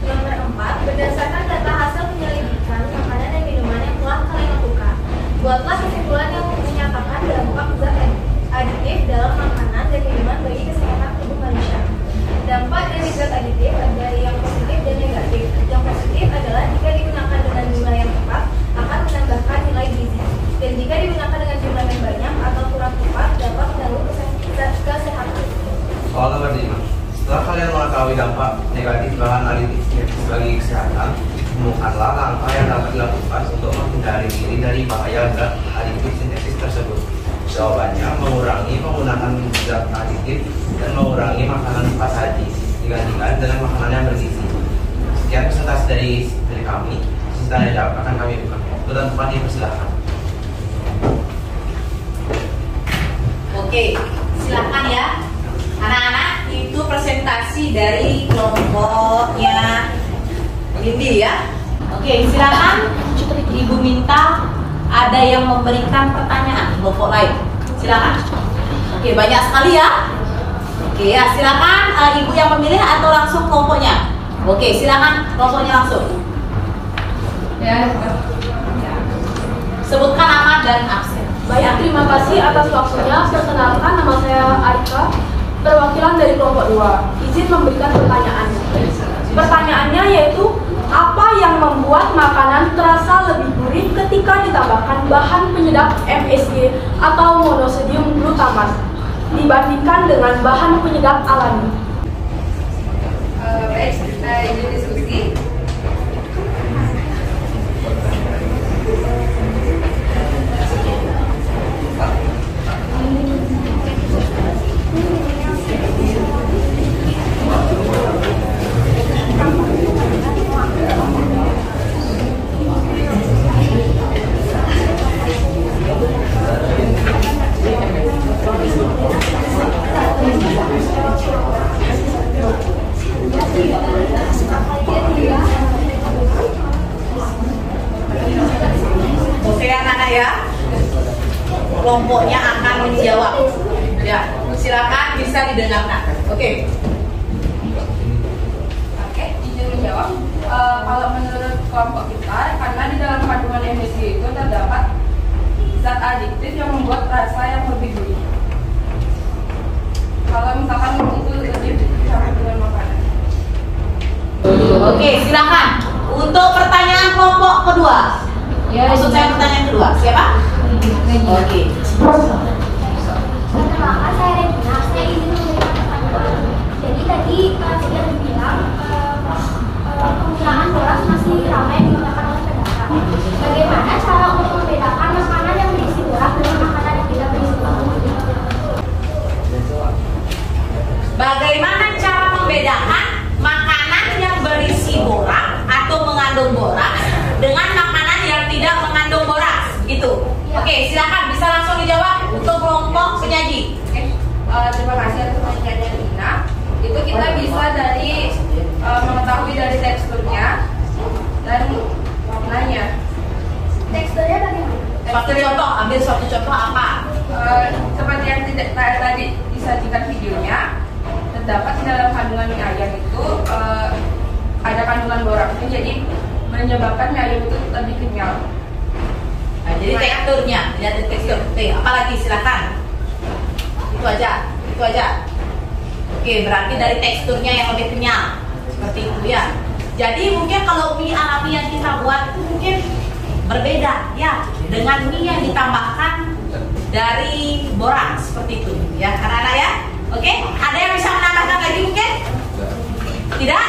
Nomor 4, berdasarkan data hasil penyelidikan makanan dan minuman yang telah kalian lakukan, buatlah kesimpulan yang menyatakan dampak zat aditif dalam makanan dan minuman bagi kesehatan tubuh manusia. Dampak dari zat aditif ada yang positif dan negatif. Yang positif adalah jika digunakan dengan jumlah yang tepat akan menambahkan nilai gizi, dan jika digunakan dengan jumlah yang banyak atau kurang tepat dapat mengganggu kesehatan. Soal nomor 5. Setelah kalian mengetahui dampak negatif bahan aditif sintetis bagi kesehatan, temukanlah langkah yang dapat dilakukan untuk menghindari diri dari bahaya zat aditif sintetis tersebut. Jawabannya mengurangi penggunaan zat aditif dan mengurangi makanan cepat saji digantikan dengan makanan yang bergizi. Sekian presentasi dari kami. Sisanya jawab akan kami buka. Tuan tempat dipersilakan. Oke, silakan ya. Anak-anak, itu presentasi dari kelompoknya Lindi ya. Oke, silakan. Ibu minta ada yang memberikan pertanyaan kelompok lain. Silakan. Oke, banyak sekali ya. Oke ya, silakan ibu yang memilih atau langsung kelompoknya. Oke, silakan kelompoknya langsung. Ya. Sebutkan nama dan absen. Baik, terima kasih atas waktunya. Perkenalkan, nama saya Arika, perwakilan dari kelompok 2. Izin memberikan pertanyaan. Pertanyaannya yaitu, apa yang membuat makanan terasa lebih gurih ketika ditambahkan bahan penyedap MSG atau monosodium glutamat dibandingkan dengan bahan penyedap alami? Baik, kita izin diskusi. Oke anak-anak ya, kelompoknya akan menjawab. Ya, silakan bisa didengarkan. Oke. Oke, izin menjawab. Kalau menurut kelompok kita, karena di dalam kandungan MSG itu terdapat zat adiktif yang membuat rasa yang lebih gurih. Kalau misalkan itu lebih dicampur dengan makanan. Oke, silakan. Untuk pertanyaan kelompok kedua. Ya, maksud saya pertanyaan kedua. Siapa? Oke. Perkenalkan, saya Regina. Saya izin memberikan pertanyaan. Jadi tadi sudah dibilang penggunaan borax masih ramai digunakan oleh pedagang. Bagaimana cara untuk membedakan makanan yang berisi borax dengan makanan yang tidak berisi borax? Bagaimana cara membedakan makanan yang berisi borax atau mengandung borax dengan makanan yang tidak mengandung borax? Gitu. Ya. Oke, silakan bisa langsung dijawab untuk kelompok penyaji. Oke, terima kasih atas pertanyaannya Rina. Itu kita bisa dari mengetahui dari teksturnya dan warnanya. Teksturnya bagaimana? Suatu contoh, ambil suatu contoh apa? Seperti yang tadi disajikan videonya, terdapat di dalam kandungan mie ayam itu ada kandungan boraknya, jadi menyebabkan mie ayam itu lebih kenyal. Nah, jadi teksturnya, lihat tekstur. Oke, apalagi silakan. Itu aja. Oke, berarti dari teksturnya yang lebih kenyal, seperti itu ya. Jadi mungkin kalau mie alami yang kita buat itu mungkin berbeda ya dengan mie yang ditambahkan dari borak seperti itu ya, anak-anak ya. Oke, ada yang bisa menambahkan lagi mungkin? Tidak?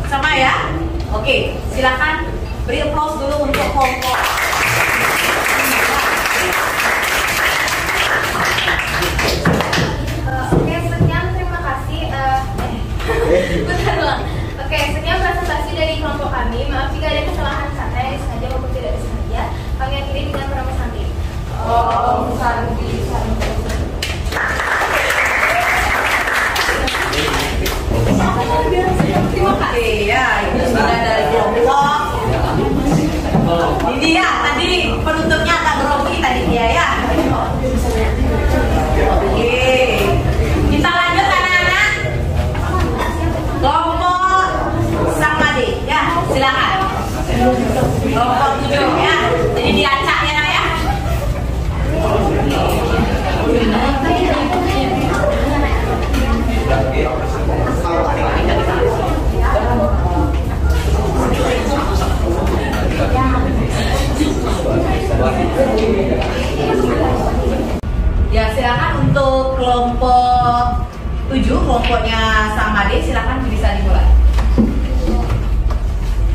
Sama ya? Oke, silakan beri applause dulu untuk kelompok. Oke, sekian terima kasih. Bentar doang. Oke, sekian presentasi dari kelompok kami. Maaf jika ada kesalahan kata yang disengaja maupun tidak disengaja. Kami akhiri dengan pramuka santi. Om Santi Santi. Terima kasih ya, itu sudah dari kelompok. Ini dia tadi penutupnya agak grogi tadi dia ya. Oke, kita lanjut anak-anak. Kelompok Samade ya, silakan. Kelompok 7 ya, jadi diacak ya nak ya. Ya silakan untuk kelompok 7, kelompoknya Samade, silakan bisa dimulai.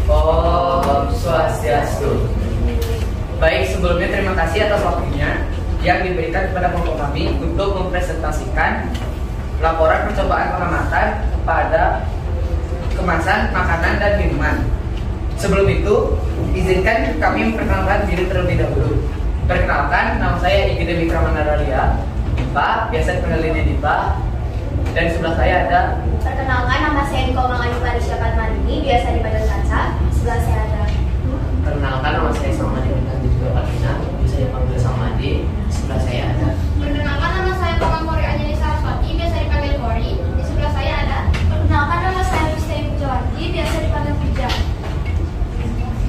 Om Swastiastu. Baik, sebelumnya terima kasih atas waktunya yang diberikan kepada kelompok kami untuk mempresentasikan laporan percobaan pengamatan kepada kemasan makanan dan minuman. Sebelum itu, izinkan kami memperkenalkan diri terlebih dahulu. Perkenalkan, nama saya Igede Wikramana Radia, Dipa, biasa dipanggil Dipa. Dan sebelah saya ada. Perkenalkan, nama saya Niko Mangani Parisya Padmanini, biasa dipanggil Caca. Sebelah saya ada. Perkenalkan, nama saya Samadi Nanti juga Patina, bisa dipanggil Samadi. Sebelah saya ada. Perkenalkan, nama saya Komang Kori Anjani Saraswati, biasa dipanggil Kori. Di sebelah saya ada. Perkenalkan, nama saya Pustami Pujawati, biasa dipanggil Puja.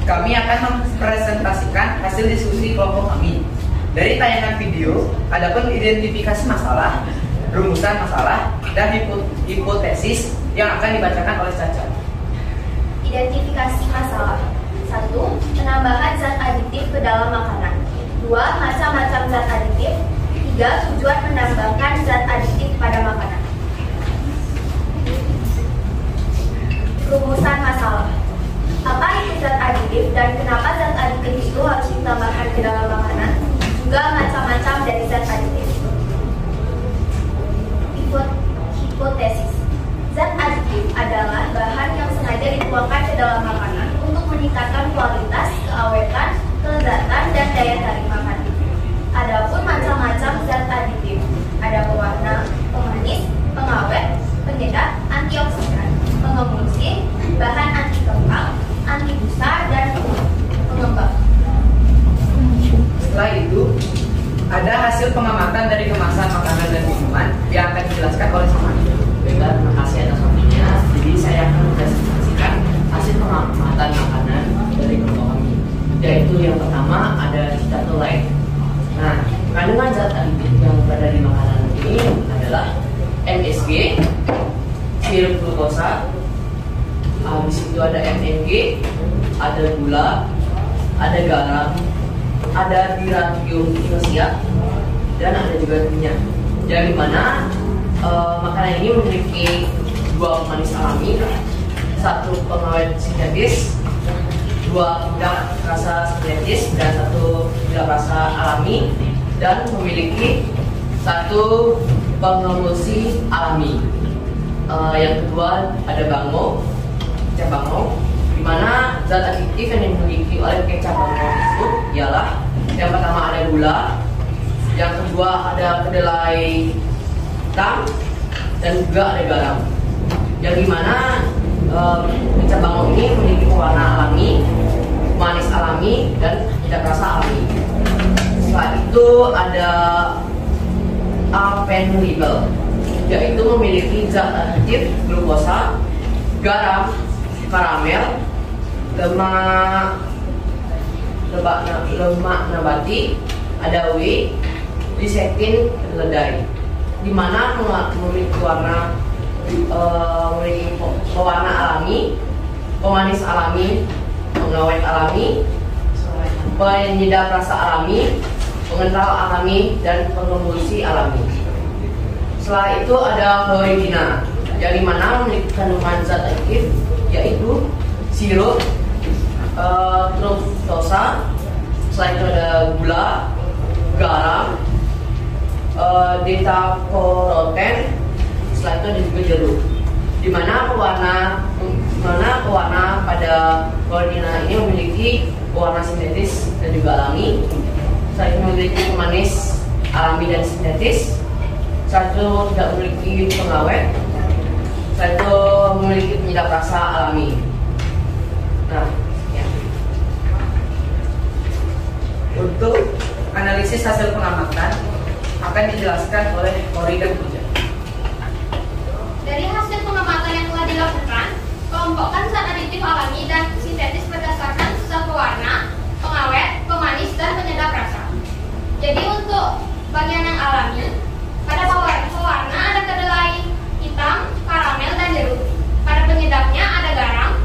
Kami akan mempresentasikan hasil diskusi kelompok kami. Dari tayangan video, adapun identifikasi masalah, rumusan masalah, dan hipotesis yang akan dibacakan oleh Caca. Identifikasi masalah. 1. Penambahan zat aditif ke dalam makanan. 2. Macam-macam zat aditif. 3. Tujuan menambahkan zat aditif pada makanan. Rumusan masalah. Apa itu zat aditif dan kenapa zat aditif itu harus ditambahkan ke dalam makanan? Juga macam-macam dari zat aditif. Hipotesis. Zat aditif adalah bahan yang sengaja dituangkan ke dalam makanan untuk meningkatkan kualitas, keawetan, kelezatan, dan daya tarik makan. Adapun macam-macam zat aditif, ada pewarna, pemanis, pengawet, penyedap, antioksidan, pengemulsi, bahan anti kembang, anti busa, dan pengembang. Setelah itu, ada hasil pengamatan dari kemasan makanan dan minuman yang akan dijelaskan oleh Samadi. Baiklah, terima kasih atas waktunya. Jadi saya akan mempresentasikan hasil pengamatan makanan dari kelompok kami. Yaitu yang pertama ada citatolite. Nah, kandungan zat aditif yang berada di makanan ini adalah MSG, sirup glukosa, habis itu ada MNG, ada gula, ada garam, ada diradium inosia, dan ada juga minyak. Yang dimana makanan ini memiliki 2 pemanis alami, 1 pengawet sintetis, 2 tidak rasa sintetis, dan 1 tidak rasa alami, dan memiliki 1 pengemulsi alami. Yang kedua ada kecap bango, di mana zat aditif yang dimiliki oleh kecap bango itu ialah yang pertama ada gula, yang kedua ada kedelai hitam, dan juga ada garam. Yang dimana kecap bangau ini memiliki pewarna alami, manis alami, dan tidak rasa alami. Setelah itu ada alpenulibel, yaitu memiliki zat aditif glukosa, garam, karamel, lemak nabati, ada whey, lisetin, kedelai. Di mana memiliki memiliki pewarna alami, pemanis alami, pengawet alami, penyedap rasa alami, pengental alami, dan pengemulsi alami. Setelah itu ada floridina, yang dimana memiliki kandungan zat aktif yaitu sirup, fruktosa. Setelah itu ada gula, garam, beta-karoten. Setelah itu ada juga jeruk. Di mana pewarna pada floridina ini memiliki pewarna sintetis dan juga alami. Setelah itu memiliki pemanis alami dan sintetis. Setelah itu tidak memiliki pengawet. Setelah itu memiliki penyedap rasa alami. Nah, ya. Untuk analisis hasil pengamatan akan dijelaskan oleh Kori dan Puja. Dari hasil pengamatan yang telah dilakukan, kelompokkan zat aditif alami dan sintetis berdasarkan zat pewarna, pengawet, pemanis, dan penyedap rasa. Jadi untuk bagian yang alami, pada pewarna ada kedelai hitam, karamel, dan jeruk. Pada penyedapnya ada garam,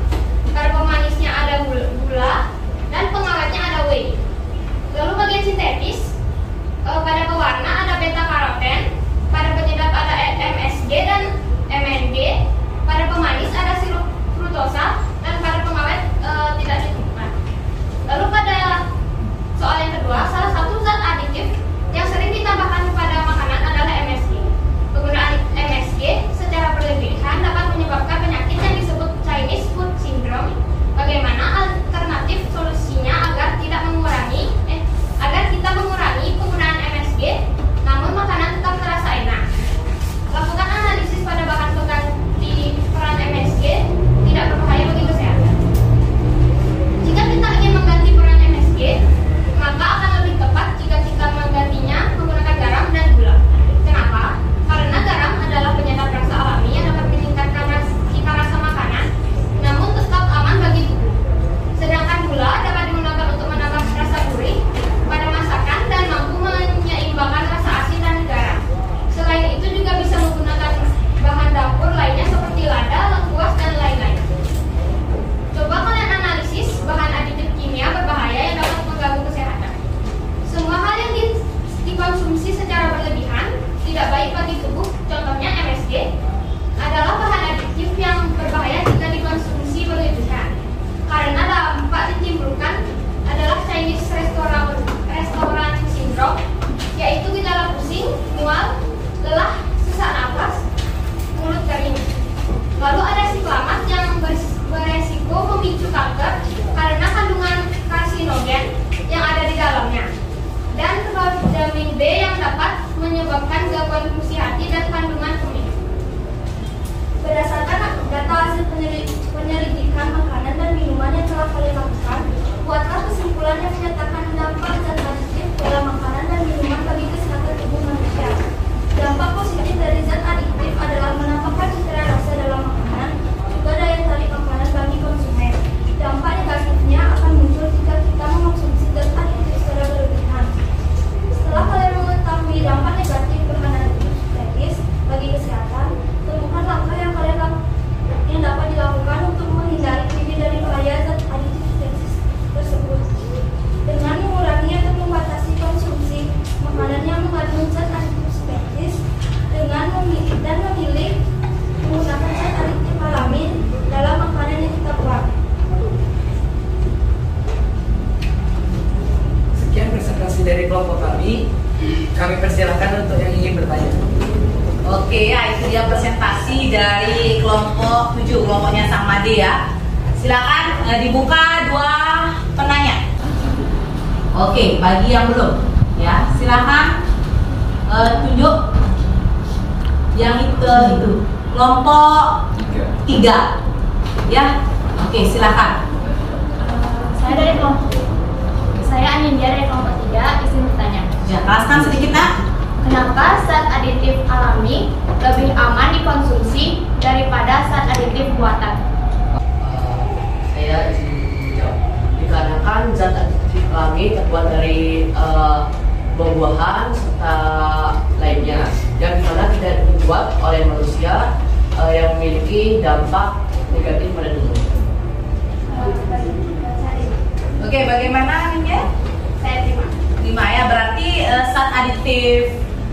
pada pemanisnya ada gula, dan pengawetnya ada whey. Lalu bagian sintetis, pada pewarna ada beta-karoten, pada penyedap ada MSG dan MNG, pada pemanis ada sirup fruktosa, dan pada pengawet tidak ditemukan. Lalu pada soal yang kedua, salah satu zat aditif yang sering ditambahkan pada makanan adalah MSG. Penggunaan MSG secara berlebihan dapat menyebabkan penyakit yang disebut Chinese Food Syndrome. Bagaimana alternatif solusinya agar kita mengurangi penggunaan MSG, namun makanan tetap terasa enak? Lakukan analisis pada bahan pengganti peran MSG tidak berbahaya bagi kesehatan. Jika kita ingin mengganti peran MSG, maka akan lebih tepat jika kita menggantinya menggunakan garam dan gula. Kenapa? Karena garam adalah penyedap rasa alami yang dapat meningkatkan cita rasa makanan, namun tetap aman bagi tubuh. Sedangkan gula dapat digunakan untuk menambah rasa gurih pada masakan dan mampu menyeimbangkan rasa asin dan garam. Selain itu juga bisa menggunakan bahan dapur lainnya seperti lada, lengkuas, dan lain-lain. Coba kalian analisis bahan aditif kimia berbahaya yang dapat mengganggu kesehatan. Semua hal yang dikonsumsi secara berlebihan tidak baik bagi tubuh, contohnya MSG, adalah bahan aditif yang berbahaya jika dikonsumsi berlebihan. Karena dampak ditimbulkan adalah Chinese Restaurant Syndrome, yaitu gejala pusing, mual, lelah, sesak napas, mulut kering. Lalu ada siklamat yang beresiko memicu kanker karena kandungan karsinogen yang ada di dalamnya, dan vitamin B yang dapat menyebabkan gangguan fungsi hati dan kandungan kuning. Berdasarkan data hasil penyelidikan makanan dan minuman yang telah kalian lakukan, buatlah kesimpulan yang menyatakan dampak zat aditif dalam makanan dan minuman bagi kesehatan tubuh manusia. Dampak positif dari zat aditif adalah menambahkan cita rasa dalam makanan, juga daya tarik makanan bagi konsumen. Dampak negatifnya akan muncul jika kita mengonsumsi zat aditif secara berlebihan. Setelah kalian mengetahui dampak negatif bahan aditif sintetis bagi kesehatan, temukan langkah yang dapat dilakukan untuk menghindari diri dari bahaya zat aditif sintetis tersebut. Dengan mengurangi atau membatasi konsumsi makanan yang mengandung zat aditif sintetis, dengan memilih menggunakan zat aditif alami dalam makanan yang kita buat. Sekian presentasi dari kelompok kami. Kami persilahkan untuk yang ingin bertanya. Oke, ya itu dia presentasi dari kelompok 7, kelompoknya Sang Made ya. Silakan dibuka 2 penanya. Oke, bagi yang belum ya, silakan tunjuk. Yang itu. Kelompok 3. Ya. Oke, silakan. Saya dari kelompok. Saya Anindya dari kelompok 3, izin bertanya. Ya, jelaskan sedikit, Nak. Kenapa zat aditif alami lebih aman dikonsumsi daripada zat aditif buatan? Saya izin menjawab. Dikarenakan zat aditif alami terbuat dari buah-buahan serta lainnya yang dimana tidak dibuat oleh manusia yang memiliki dampak negatif pada tubuh. Oke, bagaimana Ninja? Saya terima. Ya, berarti zat aditif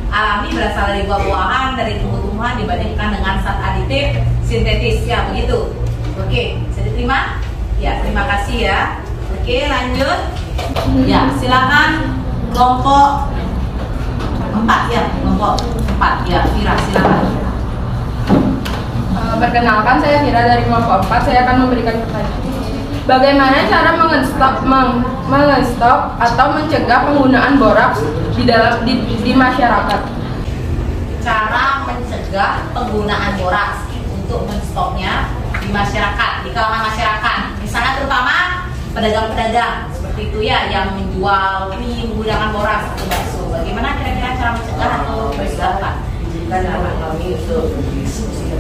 alami berasal dari buah-buahan, dari tumbuh-tumbuhan dibandingkan dengan zat aditif sintetis, ya begitu. Oke, bisa diterima? Ya, terima kasih ya. Oke, lanjut. Ya, silakan kelompok 4 ya, kelompok 4 ya, Vira silakan. Perkenalkan, saya Vira dari kelompok 4. Saya akan memberikan pertanyaan. Bagaimana cara menstop atau mencegah penggunaan boraks di masyarakat? Cara mencegah penggunaan boraks untuk menstopnya di masyarakat, di kalangan masyarakat, misalnya terutama pedagang-pedagang seperti itu ya, yang menjual mie menggunakan boraks atau bakso. Bagaimana kira-kira cara mencegah atau menstopkan? Izinkan anak kami untuk berdiskusi.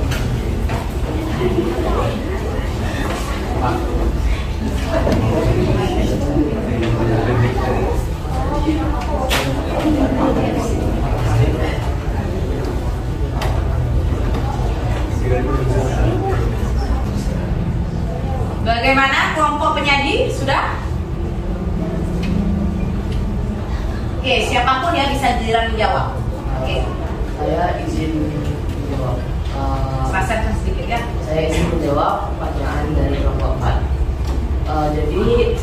Bagaimana kelompok penyaji? Sudah? Oke, siapapun ya bisa giliran menjawab. Oke. Saya izin menjawab. Selesaikan sedikit ya. Saya izin menjawab pertanyaan dari kelompok 4. Jadi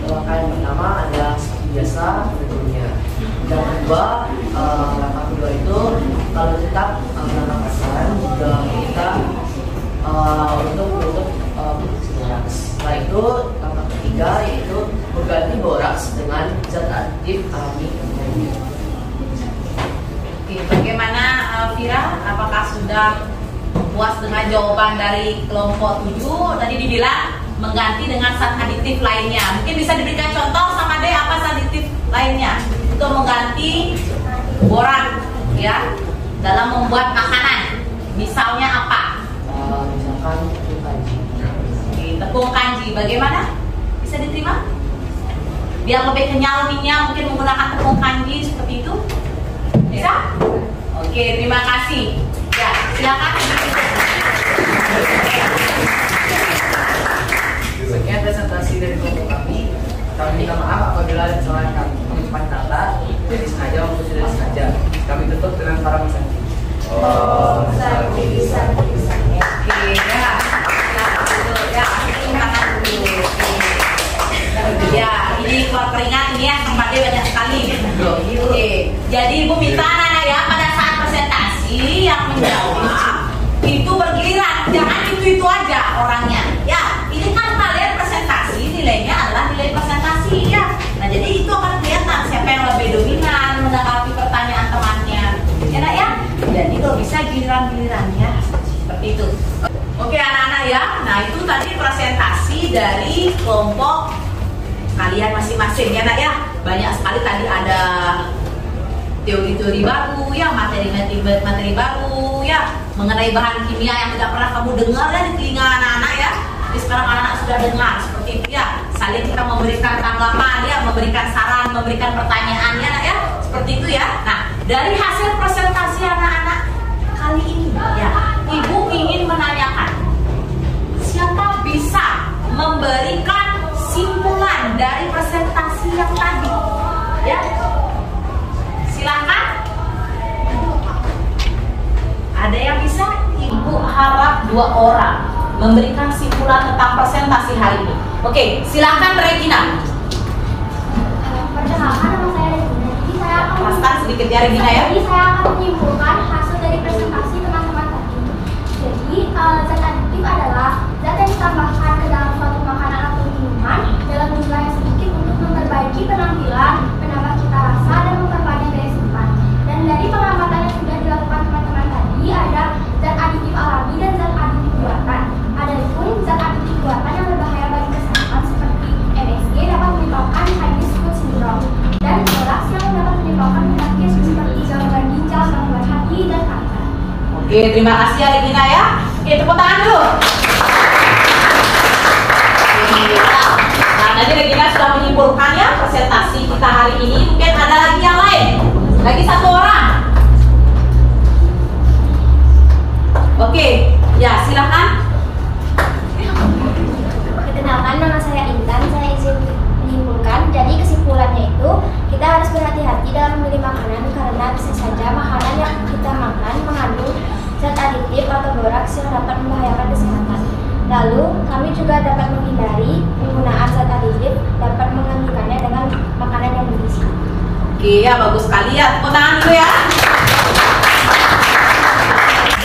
langkah yang pertama adalah seperti biasa tentunya. Yang kedua, langkah kedua itu kalau tetap menambahkan juga kita untuk boraks. Setelah itu langkah ketiga yaitu mengganti boraks dengan zat aditif alami. Oke, bagaimana Vira? Apakah sudah puas dengan jawaban dari kelompok 7? Tadi dibilang mengganti dengan zat aditif lainnya. Mungkin bisa diberikan contoh sama Dek apa zat aditif lainnya untuk mengganti borak ya dalam membuat makanan. Misalnya apa? Misalkan tepung kanji. Tepung kanji. Bagaimana? Bisa diterima? Biar lebih kenyal minyak mungkin menggunakan tepung kanji seperti itu. Bisa? Oke, terima kasih. Ya, silakan. Sekian presentasi dari kelompok kami. Kami minta maaf apabila ada kesalahan kami mengucapkan kata dari sengaja maupun tidak sengaja. Kami tutup dengan para peserta. Oke, ya. Ya, tangan dulu. Ya, ini keluar keringat ini ya, tempatnya banyak sekali. Oke, jadi Ibu minta anak-anak ya pada saat presentasi yang menjawab itu bergiliran, jangan itu aja orangnya. Ya, ini kan kalian presentasi nilainya adalah nilai presentasi ya. Nah, jadi itu akan kelihatan siapa yang lebih dominan menanggapi pertanyaan temannya. Ya, Nak ya. Jadi kalau bisa giliran-gilirannya seperti itu. Oke anak-anak ya. Nah, itu tadi presentasi dari kelompok kalian masing-masing ya Nak ya. Banyak sekali tadi ada teori-teori baru ya, materi baru ya, mengenai bahan kimia yang tidak pernah kamu dengar ya di telinga anak-anak ya. Jadi sekarang anak-anak sudah dengar seperti itu ya. Saling kita memberikan tanggapan ya, memberikan saran, memberikan pertanyaan ya Nak ya. Seperti itu ya. Nah, dari hasil presentasi anak-anak kali ini ya, Ibu ingin menanyakan siapa bisa memberikan simpulan dari presentasi yang tadi ya. Silakan. Ada yang bisa? Ibu harap 2 orang memberikan simpulan tentang presentasi hari ini. Oke, silakan Regina. Perkenalkan, nama saya Regina. Jadi saya akan Jelaskan sedikit ya Regina ya. Jadi saya akan menyimpulkan hasil dari presentasi teman-teman tadi. Jadi zat aditif adalah zat yang ditambahkan ke dalam suatu makanan atau minuman dalam jumlah yang sedikit untuk memperbaiki penampilan, menambah cita rasa dan memperpanjang daya simpan. Dan dari pengamatan yang sudah dilakukan teman-teman tadi ada Oke, terima kasih ya Regina ya. Oke, tepuk tangan dulu. Nah, tadi Regina sudah menyimpulkan ya presentasi kita hari ini. Mungkin ada lagi yang lain. Lagi satu orang. Oke, ya silakan. Perkenalkan, nama saya Intan. Saya izin menyimpulkan. Jadi kesimpulannya itu kita harus berhati-hati dalam memilih makanan karena bisa saja makanan yang kita makan mengandung zat aditif atau boraks yang dapat membahayakan kesehatan. Lalu kami juga dapat menghindari penggunaan zat aditif, dapat menggantikannya dengan makanan yang bergizi. Oke, ya bagus sekali ya. Tepuk tangan dulu ya.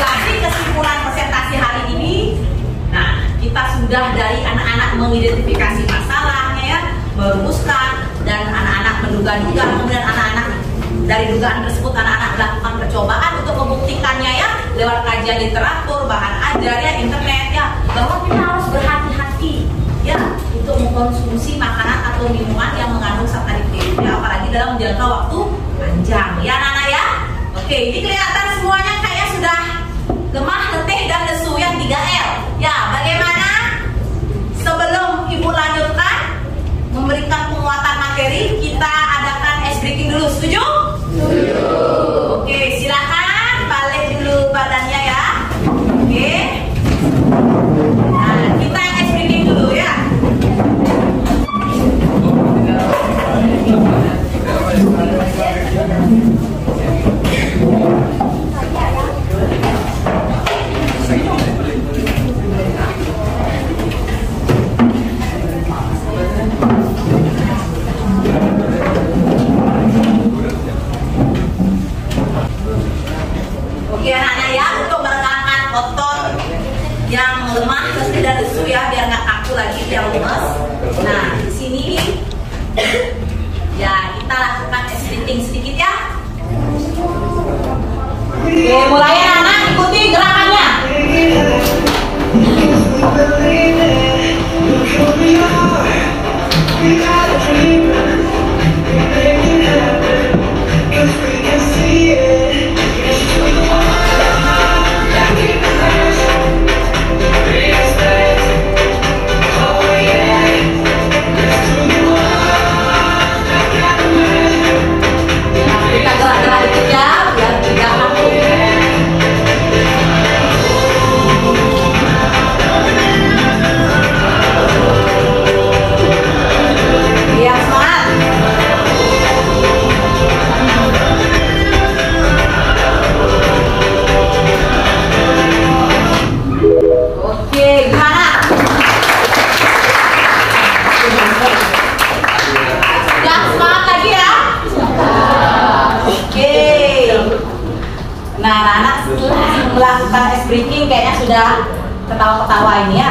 Jadi kesimpulan presentasi hari ini, nah kita sudah dari anak-anak mengidentifikasi masalahnya ya, merumuskan, dan anak-anak menduga-duga, kemudian anak-anak dari dugaan tersebut anak-anak melakukan percobaan untuk membuktikannya ya lewat kajian literatur, bahan ajar ya, internet ya, bahwa kita harus berhati-hati ya untuk mengkonsumsi makanan atau minuman yang mengandung zat aditif ya, apalagi dalam jangka waktu panjang ya anak-anak ya. Oke, ini kelihatan semuanya kayak sudah lemah, letih, dan lesu yang 3L ya. Bagaimana sebelum ibu lanjutkan memberikan penguatan materi, kita adakan ice breaking dulu, setuju? Setuju. Oke, silakan balik dulu badannya ya. Oke. Nah, kita ice breaking dulu ya. Oke anak-anak ya, untuk meregangkan otot yang lemah terus tidak lesu ya, biar nggak kaku lagi, biar lemes. Nah di sini ya kita lakukan stretching sedikit ya. Oke, mulai anak-anak, ikuti gerakannya. Kita gerak-gerak dikit ya, biar tidak kaku. Iya, semangat. Oke, gimana? Ya, semangat lagi ya. Oke. Nah, anak-anak setelah melakukan ice breaking kayaknya sudah ketawa-ketawa ini ya.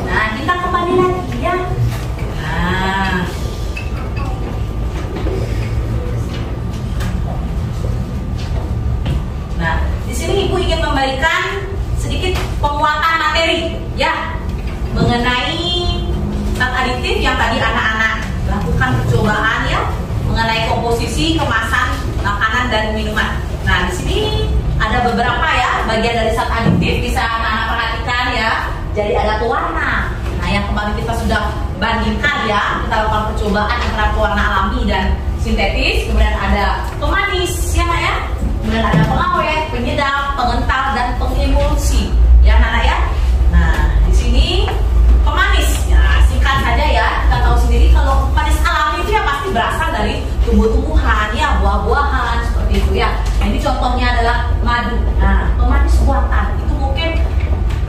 Nah, kita kembali lagi ya. Nah, di sini Ibu ingin memberikan sedikit penguatan materi ya mengenai zat aditif yang tadi anak-anak lakukan percobaan ya, mengenai komposisi kemasan makanan dan minuman. Nah, di sini ada beberapa ya bagian dari zat aditif, bisa anak-anak perhatikan ya. Jadi ada pewarna. Nah, yang kemarin kita sudah bandingkan ya, kita lakukan percobaan antara pewarna alami dan sintetis. Kemudian ada pemanis ya Nak ya. Kemudian ada pengawet, penyedap, pengental, dan pengemulsi ya anak-anak ya. Nah, di sini pemanis ya, singkat saja ya, kita tahu sendiri kalau pemanis alami itu ya pasti berasal dari tumbuh-tumbuhan ya, buah-buahan seperti itu ya. Nah, ini contohnya adalah madu. Nah, pemanis buatan itu mungkin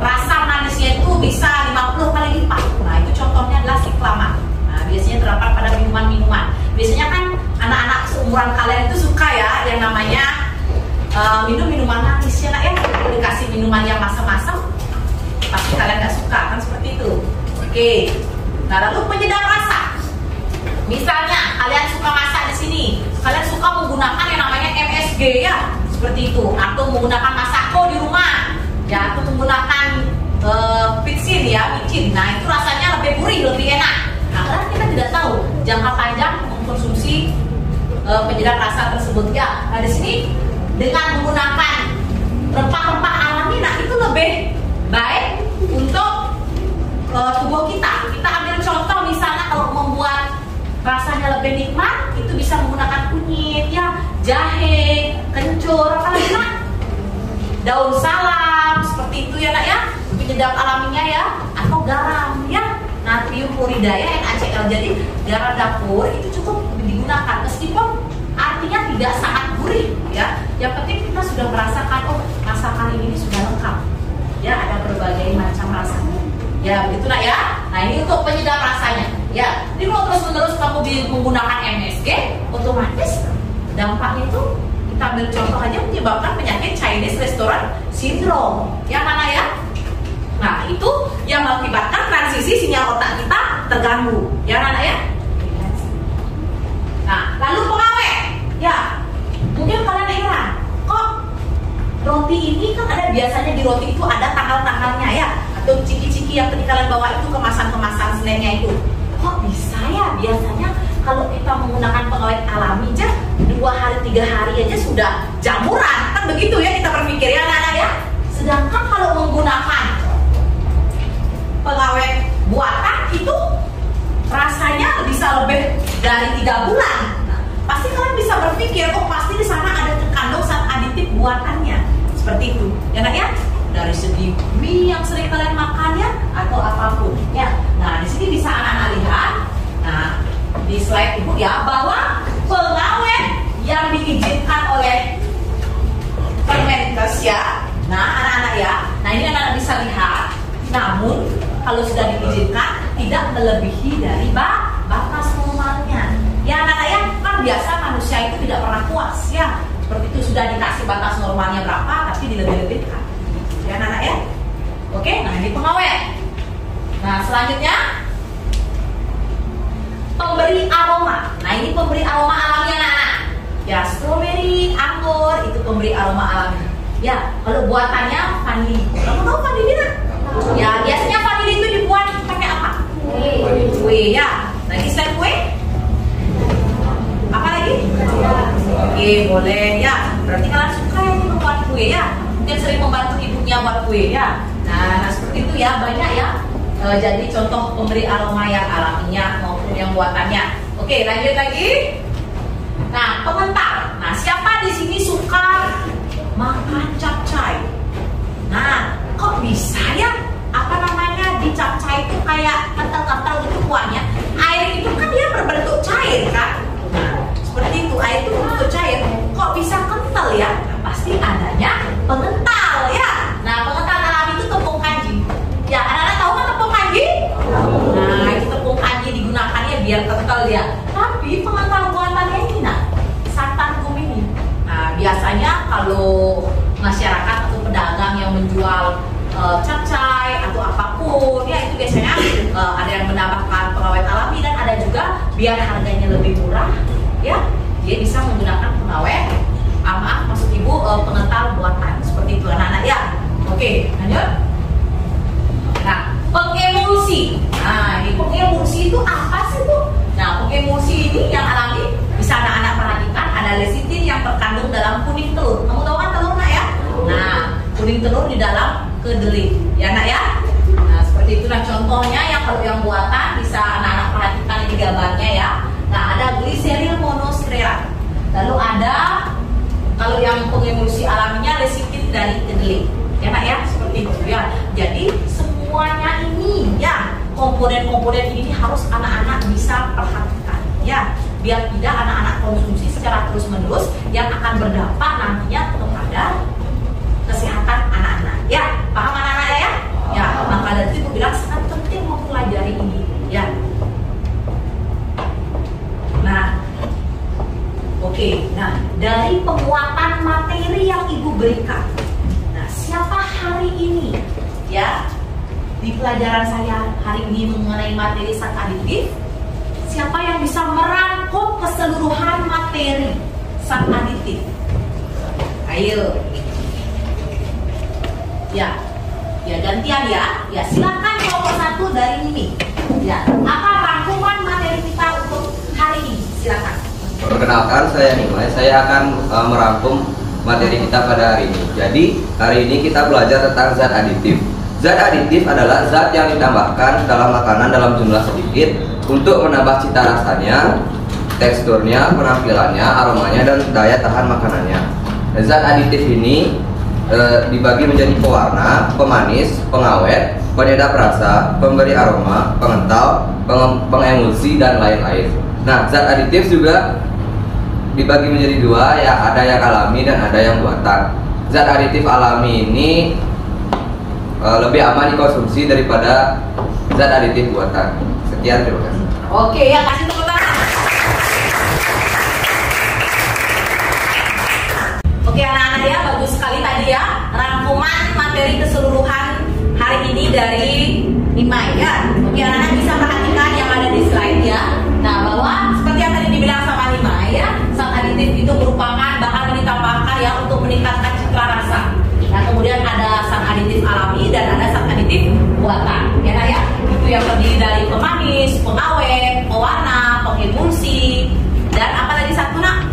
rasa manisnya itu bisa 50 kali lipat. Nah, itu contohnya adalah siklamat. Nah, biasanya terdapat pada minuman-minuman. Biasanya kan anak-anak seumuran kalian itu suka ya yang namanya minum minuman manis ya Nak ya. Kalau dikasih minuman yang masam-masam pasti kalian nggak suka kan, seperti itu. Oke. Nah, lalu penyedap rasa. Misalnya kalian suka masak di sini, kalian suka menggunakan yang namanya MSG ya, seperti itu, atau menggunakan masako di rumah ya, atau menggunakan vicin ya, micin. Nah, itu rasanya lebih gurih, lebih enak. Nah, padahal kita tidak tahu jangka panjang mengkonsumsi penyedap rasa tersebut ya. Nah di sini dengan menggunakan rempah-rempah alami, nah itu lebih baik untuk tubuh kita. Kita ambil contoh misalnya kalau membuat rasanya lebih nikmat, itu bisa menggunakan kunyit, ya, jahe, kencur, apalagi nak, daun salam, seperti itu ya nak ya, penyedap alaminya ya, atau garam ya, natrium klorida ya, NaCl. Jadi garam dapur itu cukup digunakan meskipun artinya tidak sangat gurih ya. Yang penting kita sudah merasakan, oh masakan ini sudah lengkap ya, ada berbagai macam rasanya ya, begitu nak ya. Nah ini untuk penyedap rasanya ya. Jadi kalau terus menerus kamu menggunakan MSG, otomatis dampaknya itu kita ambil contoh aja menyebabkan penyakit Chinese Restaurant Syndrome ya mana ya. Nah itu yang mengakibatkan transisi sinyal otak kita terganggu ya anak ya. Nah lalu pengawet ya, mungkin kalian heran kok roti ini kan ada biasanya di roti itu ada tanggal-tanggalnya ya, atau ciki-ciki yang tadi kalian bawa itu kemasan-kemasan snacknya itu. Kok bisa ya biasanya kalau kita menggunakan pengawet alami aja 2 hari 3 hari aja sudah jamuran kan, begitu ya kita berpikir ya anak-anak ya. Sedangkan kalau menggunakan pengawet buatan itu rasanya bisa lebih dari 3 bulan. Nah, pasti kalian bisa berpikir, oh pasti di sana ada terkandung zat aditif buatannya seperti itu ya nak ya. Dari segi mie yang sering kalian makan ya, atau apapun ya. Nah di sini bisa anak-anak lihat, nah di slide ibu ya, bahwa pengawet yang diizinkan oleh Permenkes ya. Nah anak-anak ya, nah ini anak-anak bisa lihat. Namun kalau sudah diizinkan tidak melebihi dari batas normalnya. Ya anak-anak ya, kan biasa manusia itu tidak pernah puas ya. Seperti itu, sudah dikasih batas normalnya berapa tapi dilebih-lebihkan. Ya anak-anak ya. Oke, nah ini pengawet. Nah selanjutnya pemberi aroma. Nah ini pemberi aroma alami anak-anak. Ya stroberi, anggur itu pemberi aroma alami. Ya kalau buatannya vanili. Kamu tahu vanili nak? Ya biasanya vanili itu dibuat pakai apa? Kue ya. Nah ini slide kue. Apa lagi? Oke boleh ya. Berarti kalian suka yang membuat kue ya. Mungkin sering membantu ibunya buat kue ya. Nah seperti itu ya, banyak ya. Jadi contoh pemberi aroma yang alaminya maupun yang buatannya. Oke lanjut lagi. Nah pengental. Nah siapa di sini suka makan capcay? Nah kok bisa ya? Apa namanya di capcay itu kayak kental-kental gitu kuahnya. Air itu kan dia berbentuk cair kan? Nah seperti itu, air itu berbentuk cair. Kok bisa kental ya? Pasti adanya pengental ya. Nah pengental alami itu tepung kanji ya. Anak-anak tahu kan tepung kanji? Nah itu tepung kanji digunakannya biar kental ya. Tapi pengental buatannya ini nah santan kumini. Nah biasanya kalau masyarakat atau pedagang yang menjual capcay atau apapun ya, itu biasanya ada yang menambahkan pengawet alami, dan ada juga biar harganya lebih murah ya, dia bisa menggunakan pengawet maksud ibu pengental buatan seperti itu anak-anak ya. Oke lanjut. Nah pengemulsi. Nah ini pengemulsi itu apa sih bu? Nah pengemulsi ini yang alami bisa anak-anak perhatikan, ada lecitin yang terkandung dalam kuning telur. Kamu tahu kan telur nak ya? Nah kuning telur di dalam kedelai ya nak ya. Nah seperti itu. Nah contohnya yang kalau yang buatan bisa anak-anak perhatikan ini gambarnya ya. Nah ada gliseril monostearat. Lalu ada kalau yang pengemulsi alaminya lecitin dari kedelai ya nak ya, seperti itu ya. Jadi semuanya ini ya, komponen-komponen ini harus anak-anak bisa perhatikan ya, biar tidak anak-anak konsumsi secara terus-menerus yang akan berdampak nantinya kepada kesehatan anak-anak ya. Paham anak-anak ya? Ya, maka dari itu bilang sangat penting mempelajari ini ya. Nah oke, nah dari penguatan materi yang ibu berikan, nah siapa hari ini ya di pelajaran saya hari ini mengenai materi zat aditif, siapa yang bisa merangkum keseluruhan materi zat aditif? Ayo ya, ya gantian ya, ya silakan kelompok 1 dari ini ya, apa rangkuman Perkenalkan, saya Nimai. Saya akan merangkum materi kita pada hari ini. Jadi, hari ini kita belajar tentang zat aditif. Zat aditif adalah zat yang ditambahkan dalam makanan dalam jumlah sedikit untuk menambah cita rasanya, teksturnya, penampilannya, aromanya, dan daya tahan makanannya. Zat aditif ini dibagi menjadi pewarna, pemanis, pengawet, penyedap rasa, pemberi aroma, pengental, pengemulsi, dan lain-lain. Nah, zat aditif juga dibagi menjadi dua, ya, ada yang alami dan ada yang buatan. Zat aditif alami ini lebih aman dikonsumsi daripada zat aditif buatan. Sekian, terima kasih. Oke, ya, kasih tepuk tangan. Oke anak-anak ya, bagus sekali tadi ya rangkuman materi keseluruhan hari ini dari Nimai ya. Oke anak-anak bisa perhatikan yang ada di slide ya. Nah, bahwa seperti yang tadi dibilang sama Nimai ya, zat aditif itu merupakan bahan yang ditambahkan ya untuk meningkatkan citra rasa. Nah, kemudian ada zat aditif alami dan ada zat aditif buatan. Ya nah ya, itu yang terdiri dari pemanis, pengawet, pewarna, pengemulsi, dan apa tadi satu nak?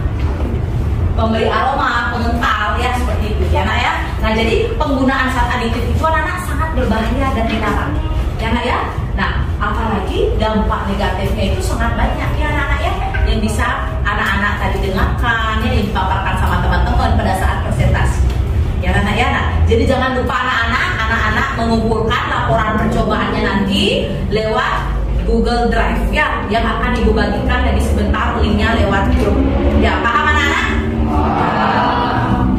Pemberi aroma, pengental ya, seperti itu ya nak ya. Nah, jadi penggunaan zat aditif itu anak-anak sangat berbahaya dan dilarang ya nak ya. Nah, apalagi dampak negatifnya itu sangat banyak ya anak-anak ya, yang bisa anak-anak tadi dengarkan ya, yang dipaparkan sama teman-teman pada saat presentasi ya anak-anak ya. Nah, jadi jangan lupa anak-anak mengumpulkan laporan percobaannya nanti lewat Google Drive ya, yang akan ibu bagikan tadi sebentar linknya lewat grup ya. Paham anak-anak?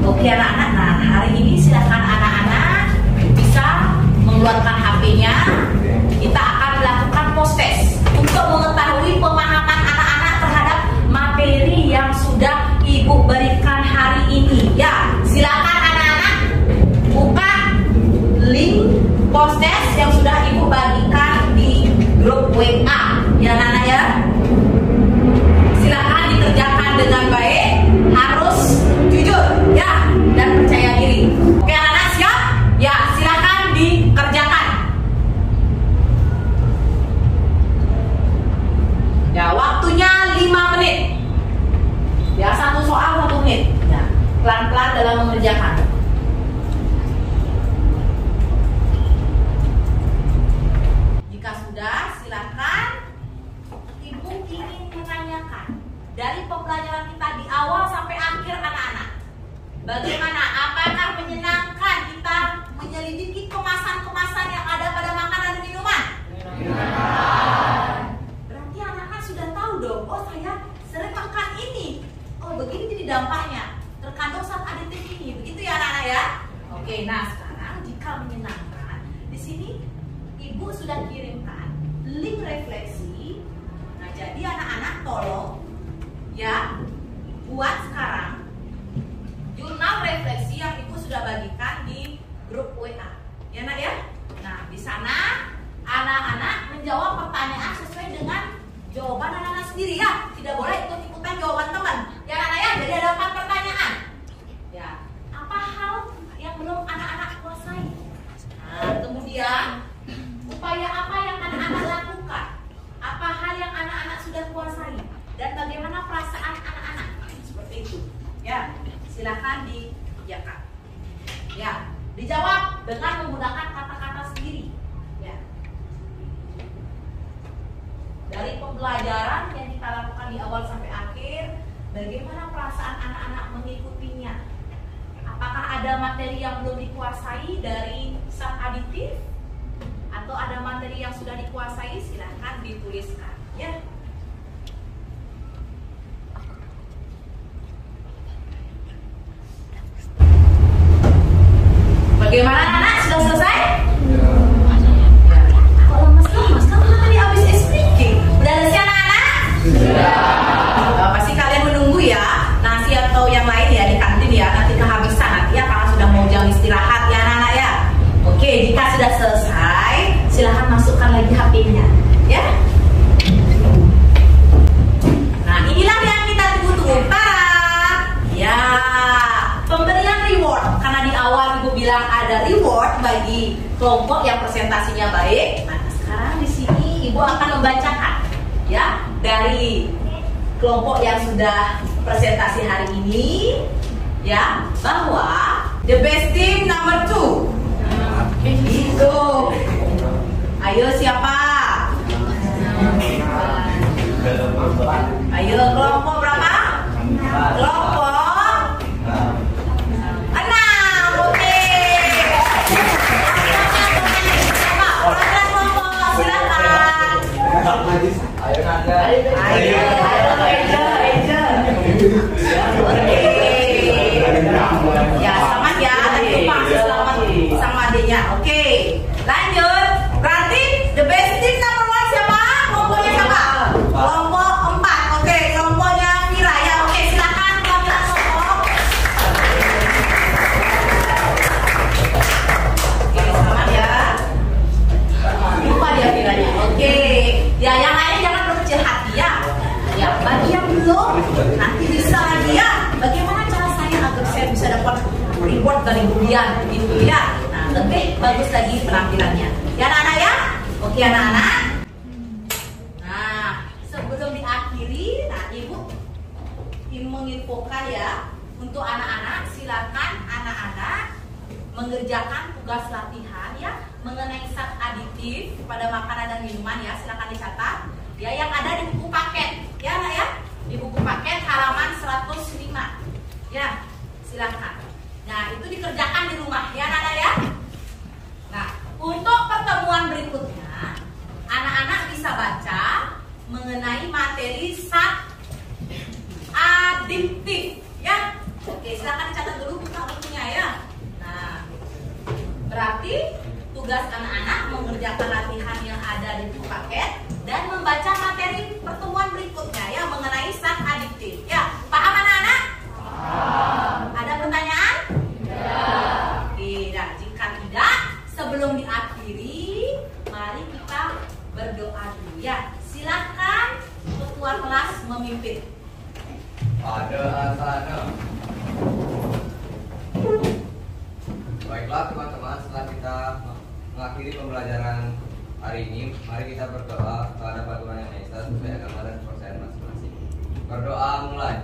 Oke anak-anak, nah hari ini silakan anak-anak bisa mengeluarkan HP-nya. Kita akan melakukan post test untuk mengetahui pemahaman anak-anak terhadap materi yang sudah ibu berikan hari ini ya. Silakan anak-anak buka link post test yang sudah ibu bagikan di grup WA ya anak-anak ya. Silakan dikerjakan dengan baik, harus jujur ya, dan percaya diri. Oke anak-anak siap? Ya, silakan dikerjakan. Ya, waktunya 5 menit. Ya, satu soal 1 menit. Ya, pelan-pelan dalam mengerjakan. Jika sudah, silakan ibu ingin menanyakan dari pembelajaran kita di awal sampai akhir anak-anak, bagaimana, apakah menyenangkan kita menyelidiki kemasan-kemasan yang ada pada makanan dan minuman? Berarti anak-anak sudah tahu dong, oh saya sering makan ini, oh begini jadi dampaknya, terkandung zat aditif ini, begitu ya anak-anak ya. Oke, nah sekarang jika menyenangkan, di sini ibu sudah kirimkan link refleksi. Nah, jadi anak-anak tolong ya, buat sekarang jurnal refleksi yang ibu sudah bagikan di grup WA ya nak ya. Nah, di sana anak-anak menjawab pertanyaan sesuai dengan jawaban anak-anak sendiri ya, tidak boleh ikut-ikutan jawaban teman ya anak ya. Jadi ada 4 pertanyaan ya. Apa hal yang belum anak-anak kuasai? Nah, kemudian upaya apa yang anak-anak lakukan? Apa hal yang anak-anak sudah kuasai? Dan bagaimana perasaan anak-anak? Seperti itu ya. Silakan dikerjakan ya, dijawab dengan menggunakan kata-kata sendiri ya. Dari pembelajaran yang kita lakukan di awal sampai akhir, bagaimana perasaan anak-anak mengikutinya? Apakah ada materi yang belum dikuasai dari zat aditif, atau ada materi yang sudah dikuasai? Silakan dituliskan ya. Bagaimana anak? Sudah selesai? Ya. Kok lemes-lemes? Kan tadi habis speaking. Udah selesai anak-anak? Sudah. Pasti kalian menunggu ya. Nasi atau yang lain ya di kantin ya. Nanti kehabisan nanti ya, karena sudah mau jam istirahat ya anak-anak ya. Oke, jika sudah selesai, silahkan masukkan lagi HP-nya ya. Nah, inilah yang kita tunggu-tunggu. Ya, pemberian reward. Karena di awal ibu bilang ada reward bagi kelompok yang presentasinya baik. Nah, sekarang di sini ibu akan membacakan ya dari kelompok yang sudah presentasi hari ini ya, bahwa the best team number 2 itu, ayo siapa? Ayo kelompok berapa? Kelompok 6. Oke. Kelompok silakan. Ayo Naga. Ayo Angel. Oke. Ya selamat ya, tadi lupa selamat sama adiknya. Oke, lanjut. Berarti the best team number 1 siapa? Kelompoknya siapa? Kelompok 4. Oke, kelompoknya Mira ya. Oke, silakan kelompok. Oke, selamat ya. Lupa dia Miranya. Oke. Ya, yang lain jangan berkecil hati ya. Ya, bagi yang belum nanti bisa lagi ya. Bagaimana cara saya agar saya bisa dapat reward dari bulian gitu ya. Nah, lebih bagus lagi penampilannya. Ya anak-anak ya. Oke anak-anak. Nah, sebelum diakhiri, nah Ibu menginfokan ya untuk anak-anak, silakan anak-anak mengerjakan tugas latihan ya mengenai zat aditif pada makanan dan minuman ya, silakan dicatat ya yang ada di buku paket ya anak ya, di buku paket halaman 105 ya, silakan. Nah itu dikerjakan di rumah ya anak-anak ya. Nah untuk pertemuan berikutnya anak-anak bisa baca mengenai materi zat adiktif ya. Oke, silakan dicatat dulu bukunya ya. Nah, berarti tugas anak-anak mengerjakan latihan yang ada di buku paket dan membaca materi pertemuan berikutnya ya mengenai zat adiktif. Ya, paham anak-anak? Ada pertanyaan? Tidak. Jika tidak, sebelum diakhiri, mari kita berdoa dulu ya. Silakan ketua kelas memimpin. Pada asana. Baiklah teman-teman, setelah kita mengakhiri pembelajaran hari ini, mari kita berdoa kepada Tuhan Yang Maha Esa supaya agama dan kepercayaan masing-masing. Berdoa mulai.